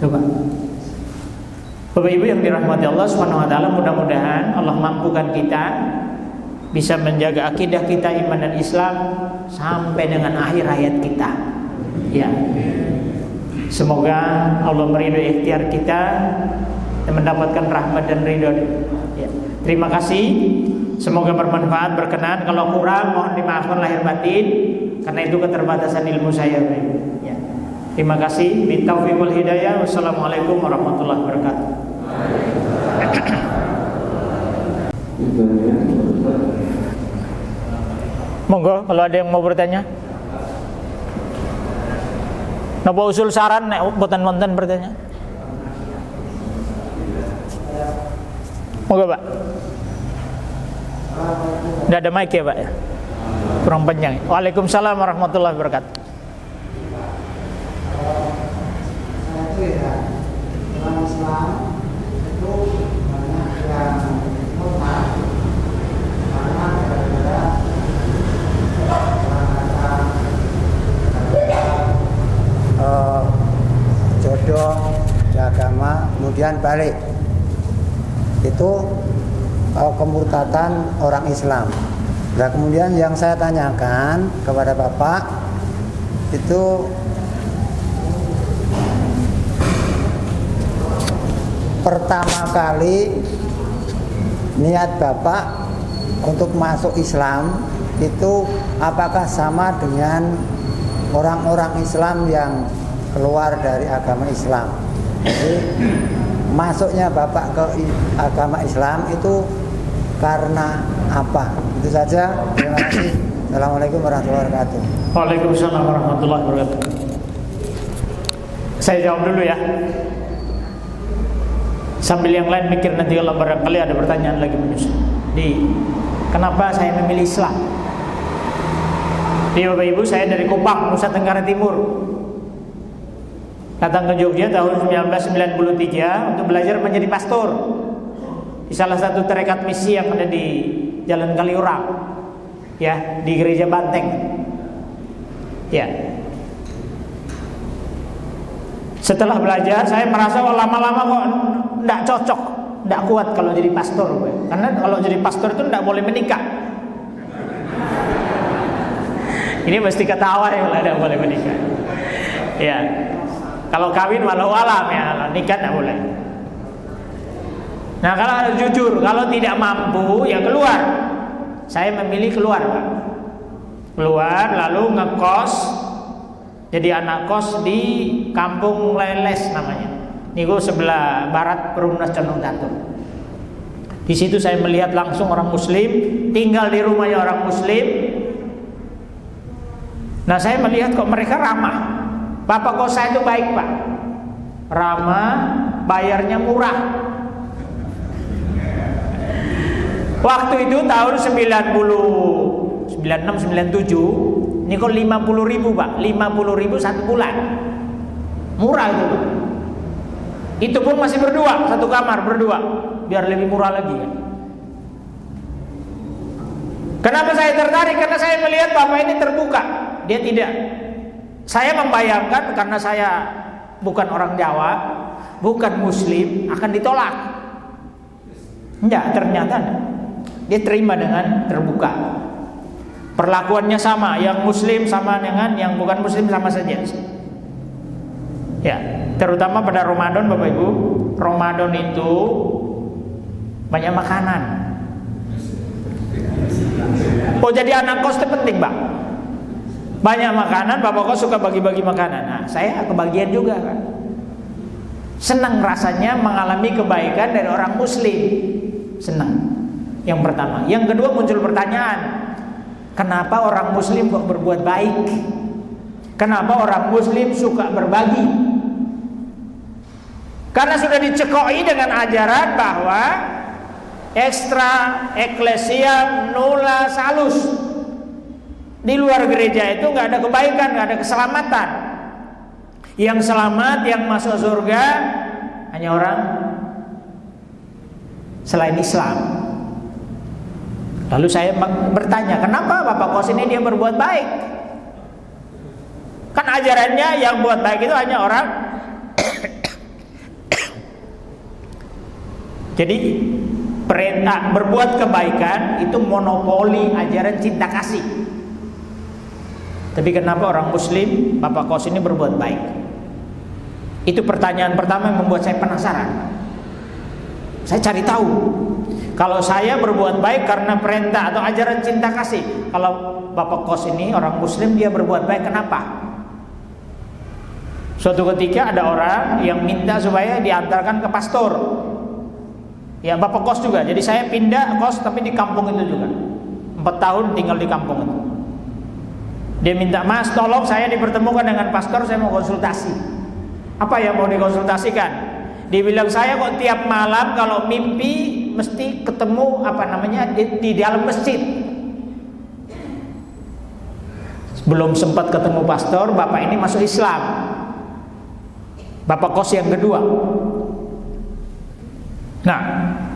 Coba, Bapak Ibu yang dirahmati Allah Subhanahu Wa Taala, mudah-mudahan Allah mampukan kita bisa menjaga akidah kita, iman dan Islam sampai dengan akhir hayat kita. Ya. Semoga Allah meridhoi ikhtiar kita dan mendapatkan rahmat dan ridho. Ya. Terima kasih. Semoga bermanfaat, berkenan. Kalau kurang mohon dimaafkan lahir batin, karena itu keterbatasan ilmu saya. Ya. Terima kasih. Bitaufiq wal hidayah. Wassalamualaikum warahmatullahi wabarakatuh. Monggo kalau ada yang mau bertanya. Napa usul saran nek boten-wonten bertanya. Monggo, Pak. Nggak ada mic ya, Pak ya? Kurang panjang. Waalaikumsalam warahmatullahi wabarakatuh. Dalam Islam itu banyak yang murtad karena gara-gara jodoh di agama kemudian balik. Itu kemurtadan orang Islam. Nah, kemudian yang saya tanyakan kepada Bapak itu pertama kali niat Bapak untuk masuk Islam itu apakah sama dengan orang-orang Islam yang keluar dari agama Islam? Jadi masuknya Bapak ke agama Islam itu karena apa? Itu saja. Terima kasih. Assalamualaikum warahmatullahi wabarakatuh. Waalaikumsalam warahmatullahi wabarakatuh. Saya jawab dulu ya. Sambil yang lain mikir, nanti kalau barangkali ada pertanyaan lagi menyusul. Kenapa saya memilih Islam? Bapak Ibu, saya dari Kupang, Nusa Tenggara Timur. Datang ke Jogja tahun 1993 untuk belajar menjadi pastor di salah satu tarekat misi yang ada di Jalan Kaliurang, ya, di Gereja Banteng. Ya. Setelah belajar, saya merasa lama-lama kok tidak cocok, tidak kuat kalau jadi pastor. Karena kalau jadi pastor itu tidak boleh menikah. Ini mesti ketawa ya kalau ada boleh menikah. Ya, kalau kawin walau alam ya, kalau nikah tidak boleh. Nah kalau jujur, kalau tidak mampu ya keluar. Saya memilih keluar, Pak. Keluar lalu ngekos, jadi anak kos di Kampung Leles namanya. Niku sebelah barat Perumnas Condong Catur. Di situ saya melihat langsung orang Muslim, tinggal di rumahnya orang Muslim. Nah saya melihat kok mereka ramah. Bapak kos saya itu baik, Pak. Ramah, bayarnya murah. Waktu itu tahun 96, 97, ini kok 50.000, Pak. 50.000 satu bulan. Murah itu, Pak. Itu pun masih berdua, satu kamar berdua, biar lebih murah lagi kan. Kenapa saya tertarik? Karena saya melihat bapak ini terbuka. Dia tidak. Saya membayangkan karena saya bukan orang Jawa, bukan Muslim, akan ditolak. Enggak, ternyata dia terima dengan terbuka. Perlakuannya sama, yang Muslim sama dengan yang bukan Muslim sama saja. Ya, terutama pada Ramadan, Bapak Ibu. Ramadan itu banyak makanan. Oh, jadi anak kos itu penting, Pak. Banyak makanan, Bapak kos suka bagi-bagi makanan. Nah, saya kebagian juga kan. Senang rasanya mengalami kebaikan dari orang Muslim. Senang. Yang pertama. Yang kedua muncul pertanyaan. Kenapa orang Muslim kok berbuat baik? Kenapa orang Muslim suka berbagi? Karena sudah dicekoi dengan ajaran bahwa extra ecclesia nulla salus. Di luar gereja itu nggak ada kebaikan, nggak ada keselamatan. Yang selamat, yang masuk surga hanya orang selain Islam. Lalu saya bertanya, kenapa Bapak kos ini dia berbuat baik? Kan ajarannya yang buat baik itu hanya orang. Jadi perintah berbuat kebaikan itu monopoli ajaran cinta kasih. Tapi kenapa orang Muslim Bapak kos ini berbuat baik? Itu pertanyaan pertama yang membuat saya penasaran. Saya cari tahu. Kalau saya berbuat baik karena perintah atau ajaran cinta kasih, kalau Bapak kos ini orang Muslim dia berbuat baik kenapa? Suatu ketika ada orang yang minta supaya diantarkan ke pastor. Ya Bapak kos juga. Jadi saya pindah kos tapi di kampung itu juga. 4 tahun tinggal di kampung itu. Dia minta, Mas tolong saya dipertemukan dengan pastor, saya mau konsultasi. Apa yang mau dikonsultasikan? Dia bilang, saya kok tiap malam kalau mimpi mesti ketemu di dalam masjid. Belum sempat ketemu pastor, bapak ini masuk Islam. Bapak kos yang kedua. Nah,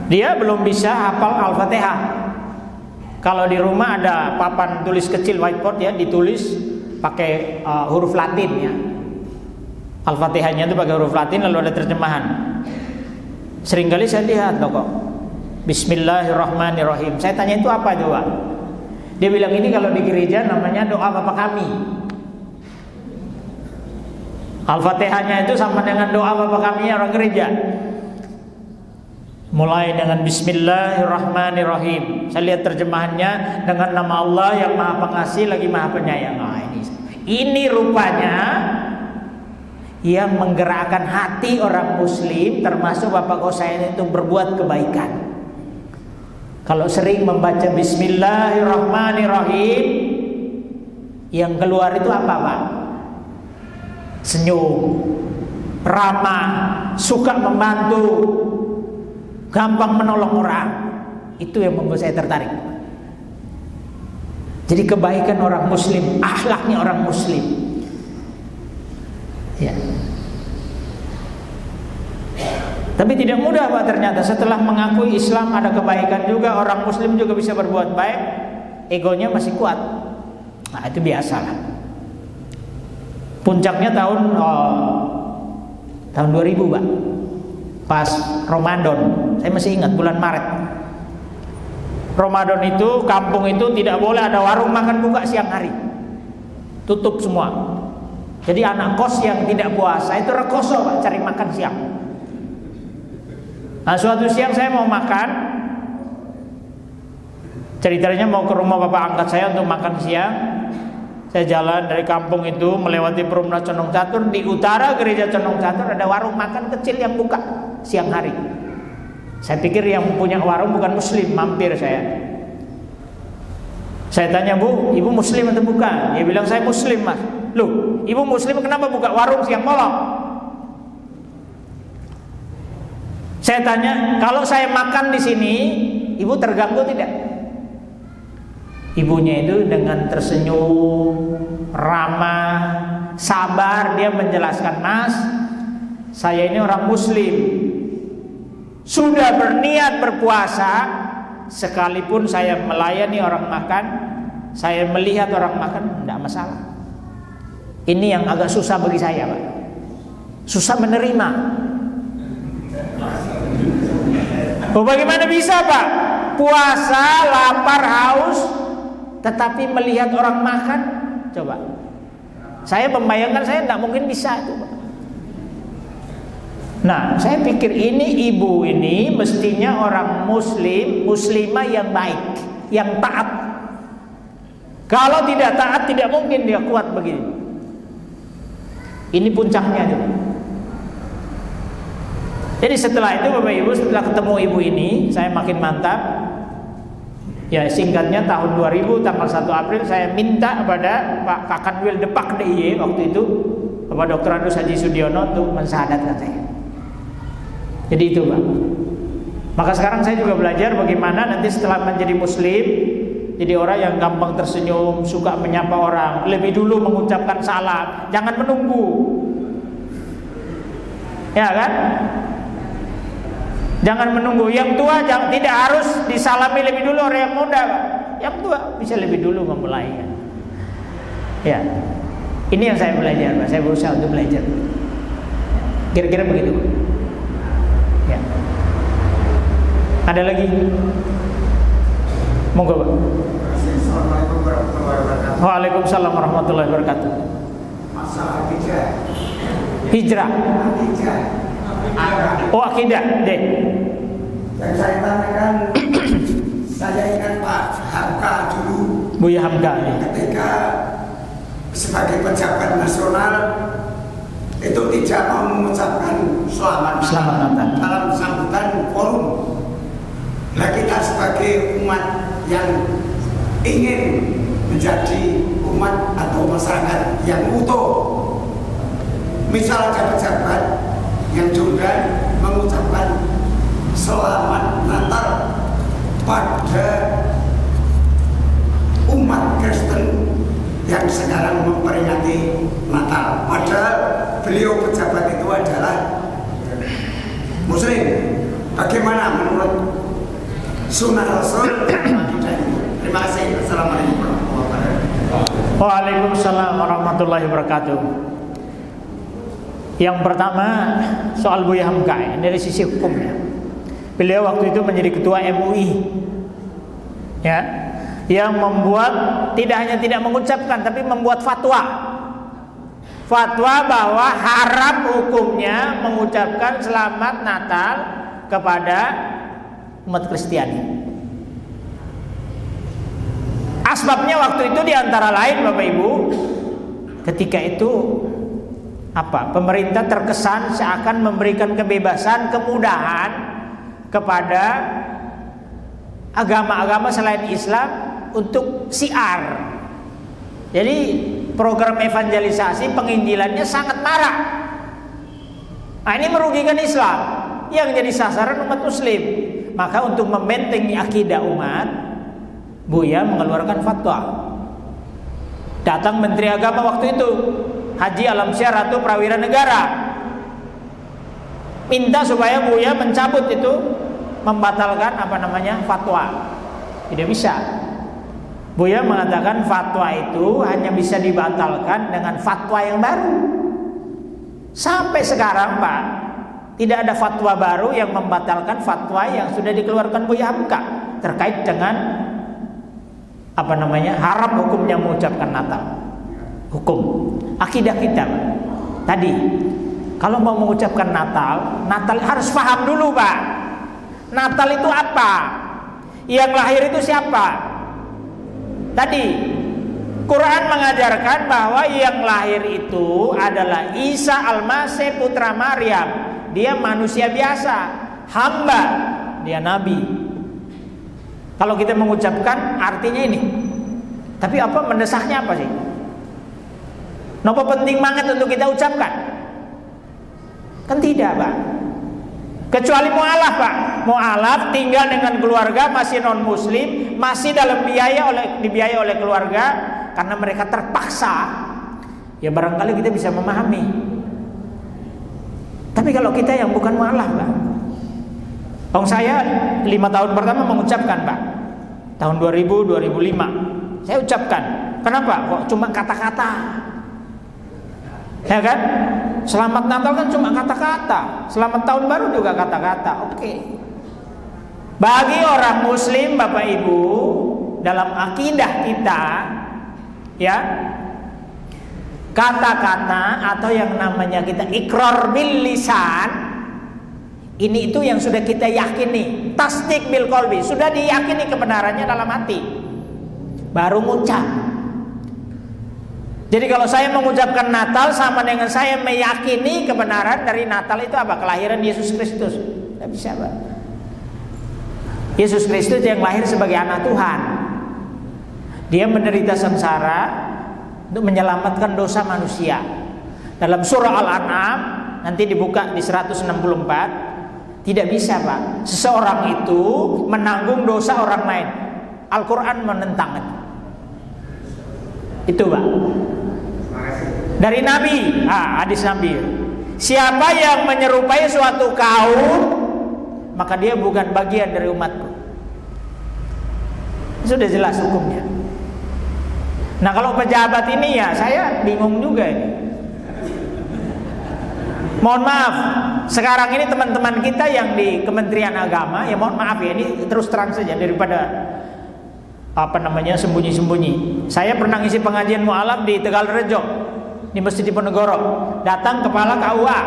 dia belum bisa hafal Al-Fatihah. Kalau di rumah ada papan tulis kecil whiteboard ya, ditulis pakai huruf Latin ya. Al-Fatihahnya itu pakai huruf Latin lalu ada terjemahan. Seringkali saya lihat kok Bismillahirrahmanirrahim. Saya tanya itu apa itu, Pak? Dia bilang ini kalau di gereja namanya doa Bapa Kami. Al-Fatihahnya itu sama dengan doa Bapa Kami orang gereja. Mulai dengan Bismillahirrahmanirrahim. Saya lihat terjemahannya dengan nama Allah yang Maha Pengasih lagi Maha Penyayang. Nah, ini rupanya yang menggerakkan hati orang Muslim, termasuk Bapak kos saya itu berbuat kebaikan. Kalau sering membaca Bismillahirrahmanirrahim, yang keluar itu apa, Pak? Senyum, ramah, suka membantu, gampang menolong orang. Itu yang membuat saya tertarik. Jadi kebaikan orang Muslim, akhlaknya orang Muslim. Ya. Tapi tidak mudah, Pak, ternyata setelah mengakui Islam ada kebaikan juga, orang Muslim juga bisa berbuat baik, egonya masih kuat. Nah, itu biasalah. Puncaknya tahun 2000, Pak. Pas Ramadan, saya masih ingat bulan Maret. Ramadan itu kampung itu tidak boleh ada warung makan buka siang hari. tutup semua. Jadi anak kos yang tidak puasa itu rekoso Pak, cari makan siang. Nah suatu siang saya mau makan, ceritanya mau ke rumah bapak angkat saya untuk makan siang. Saya jalan dari kampung itu melewati Perumnas Condong Catur. Di utara gereja Condong Catur ada warung makan kecil yang buka siang hari. Saya pikir yang punya warung bukan muslim, mampir saya. Saya tanya, Bu, ibu muslim atau bukan? Dia bilang, saya muslim mas. Loh, ibu muslim kenapa buka warung siang bolong? Saya tanya, kalau saya makan di sini, ibu terganggu tidak? Ibunya itu dengan tersenyum, ramah, sabar, dia menjelaskan, Mas, saya ini orang muslim, sudah berniat berpuasa, sekalipun saya melayani orang makan, saya melihat orang makan, tidak masalah. Ini yang agak susah bagi saya Pak, susah menerima. Oh, bagaimana bisa Pak? Puasa, lapar, haus, tetapi melihat orang makan, coba. Saya membayangkan saya tidak mungkin bisa itu Pak. Nah, saya pikir ini ibu ini mestinya orang muslim, muslimah yang baik, yang taat. Kalau tidak taat tidak mungkin dia kuat begini. Ini puncaknya juga. Jadi setelah itu Bapak Ibu, setelah ketemu ibu ini, saya makin mantap. Ya singkatnya tahun 2000 tanggal 1 April saya minta kepada Pak Kakanwil Depak DIY waktu itu, Bapak Dr. Andus Haji Sudiono untuk mensyahadatkan saya. Jadi itu Pak. Maka sekarang saya juga belajar bagaimana nanti setelah menjadi muslim, jadi orang yang gampang tersenyum, suka menyapa orang, lebih dulu mengucapkan salam, jangan menunggu. Ya kan? Jangan menunggu. Yang tua tidak harus disalami lebih dulu orang yang muda, Pak. Yang tua bisa lebih dulu memulai. Ya. Ini yang saya belajar, Pak. Saya berusaha untuk belajar. Kira-kira begitu, Pak. Ya. Ada lagi? Monggo, Pak. Assalamualaikum warahmatullahi wabarakatuh. Waalaikumsalam warahmatullahi wabarakatuh. Masalah Hijrah. Oh, akidah, deh. Yang saya tanyakan, saya ingat Pak Hamka dulu, Buya Hamka ya. ketika sebagai pejabat nasional itu tidak mau mengucapkan selamat Natal dalam sambutan forum. Nah kita sebagai umat yang ingin menjadi umat atau masyarakat yang utuh, misal ada pejabat yang juga mengucapkan selamat Natal pada umat Kristen yang sekarang memperingati Natal, padahal beliau pejabat itu adalah Muslim. Bagaimana menurut sunnah Rasul? Terima kasih. Assalamualaikum warahmatullahi wabarakatuh. Waalaikumsalam warahmatullahi wabarakatuh. Yang pertama soal Buya Hamka dari sisi hukumnya. Beliau waktu itu menjadi ketua MUI, ya, yang membuat tidak hanya tidak mengucapkan tapi membuat fatwa bahwa haram hukumnya mengucapkan selamat Natal kepada umat Kristiani. Asbabnya waktu itu diantara lain Bapak Ibu, ketika itu pemerintah terkesan seakan memberikan kebebasan, kemudahan kepada agama-agama selain Islam untuk syiar. Jadi program evangelisasi penginjilannya sangat marak. Nah, ini merugikan Islam yang jadi sasaran umat Muslim. Maka untuk membentengi akidah umat, Buya mengeluarkan fatwa. Datang Menteri Agama waktu itu, Haji Alamsyah Ratu Prawira Negara, minta supaya Buya mencabut itu, membatalkan fatwa. Tidak bisa. Buya mengatakan fatwa itu hanya bisa dibatalkan dengan fatwa yang baru. Sampai sekarang Pak, tidak ada fatwa baru yang membatalkan fatwa yang sudah dikeluarkan Buya Hamka terkait dengan haram hukumnya mengucapkan Natal. hukum. Akidah kita, Pak. Tadi kalau mau mengucapkan Natal harus paham dulu, Pak. Natal itu apa? Yang lahir itu siapa? Tadi Quran mengajarkan bahwa yang lahir itu adalah Isa Al-Masih putra Maryam. Dia manusia biasa, hamba, dia nabi. Kalau kita mengucapkan artinya ini. Tapi apa mendesaknya apa sih? Kenapa penting banget untuk kita ucapkan? Kan tidak, Pak. Kecuali mu'alaf, Pak. Mu'alaf tinggal dengan keluarga masih non muslim, masih dibiayai oleh keluarga karena mereka terpaksa. Ya barangkali kita bisa memahami. Tapi kalau kita yang bukan mu'alaf, Pak. Saya 5 tahun pertama mengucapkan, Pak. Tahun 2000-2005 saya ucapkan. Kenapa? Kok cuma kata-kata? Ya kan? Selamat Natal kan cuma kata-kata. Selamat tahun baru juga kata-kata. Oke. Bagi orang muslim, Bapak Ibu, dalam akidah kita, ya, kata-kata atau yang namanya kita ikrar bil lisan, ini itu yang sudah kita yakini. Tasdik bil qalbi, sudah diyakini kebenarannya dalam hati, baru ngucap. Jadi kalau saya mengucapkan Natal sama dengan saya meyakini kebenaran dari Natal itu apa? Kelahiran Yesus Kristus. Tidak bisa, Pak. Yesus Kristus yang lahir sebagai anak Tuhan. Dia menderita sengsara untuk menyelamatkan dosa manusia. Dalam surah Al-An'am nanti dibuka di 164, tidak bisa, Pak, seseorang itu menanggung dosa orang lain. Al-Quran menentang itu, Pak. Dari Nabi, hadis Nabi, siapa yang menyerupai suatu kaum, maka dia bukan bagian dari umatku. Sudah jelas hukumnya. Nah kalau pejabat ini ya saya bingung juga ini. Mohon maaf, sekarang ini teman-teman kita yang di Kementerian Agama, ya mohon maaf ya, ini terus terang saja daripada sembunyi-sembunyi. Saya pernah ngisi pengajian mu'alaf di Tegalrejo, di Masjid Diponegoro. Datang kepala KUA.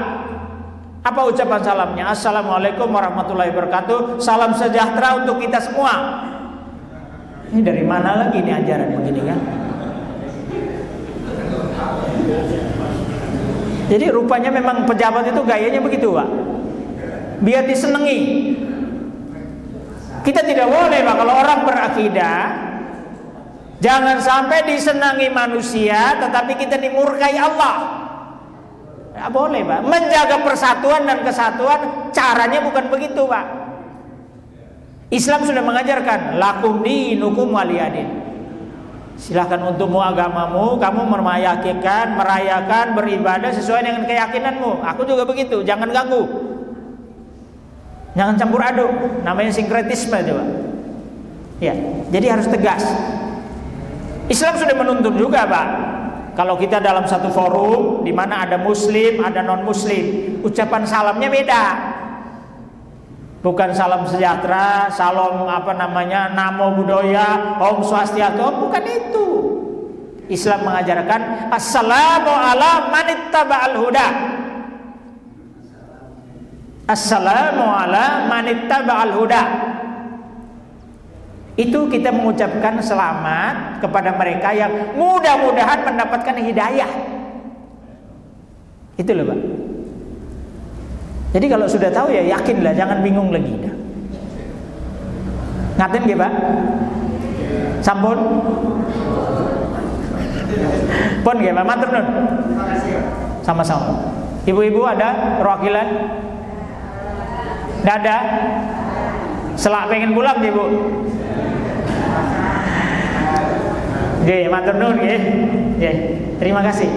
Apa ucapan salamnya? Assalamualaikum warahmatullahi wabarakatuh. Salam sejahtera untuk kita semua. Ini dari mana lagi ini ajaran begini kan? Jadi rupanya memang pejabat itu gayanya begitu, Pak. Biar disenangi. Kita tidak boleh, Pak, kalau orang berakidah, jangan sampai disenangi manusia tetapi kita dimurkai Allah. Tidak boleh, Pak. Menjaga persatuan dan kesatuan caranya bukan begitu, Pak. Islam sudah mengajarkan lakum dinukum waliyadin. Silahkan untukmu agamamu, kamu merayakan, beribadah sesuai dengan keyakinanmu. Aku juga begitu, jangan ganggu. Jangan campur aduk, namanya sinkretisme itu, Pak. Ya, jadi harus tegas. Islam sudah menuntun juga, Pak. Kalau kita dalam satu forum di mana ada muslim, ada non muslim, ucapan salamnya beda. Bukan salam sejahtera, salam namo buddhaya, om swastiastu, bukan itu. Islam mengajarkan assalamu ala manittaba'al huda. Assalamu ala manittaba'al huda. Itu kita mengucapkan selamat kepada mereka yang mudah-mudahan mendapatkan hidayah. Itu loh, Pak. Jadi kalau sudah tahu ya yakinlah, jangan bingung lagi. Ngaten nggih, Pak? Sampun? Pun nggih, Pak, matur nuwun. Sama-sama. Ibu-ibu ada perwakilan? Nggak ada? Selak pengen pulang nggih, Bu? Nggih, matur nuwun nggih. Nggih, terima kasih.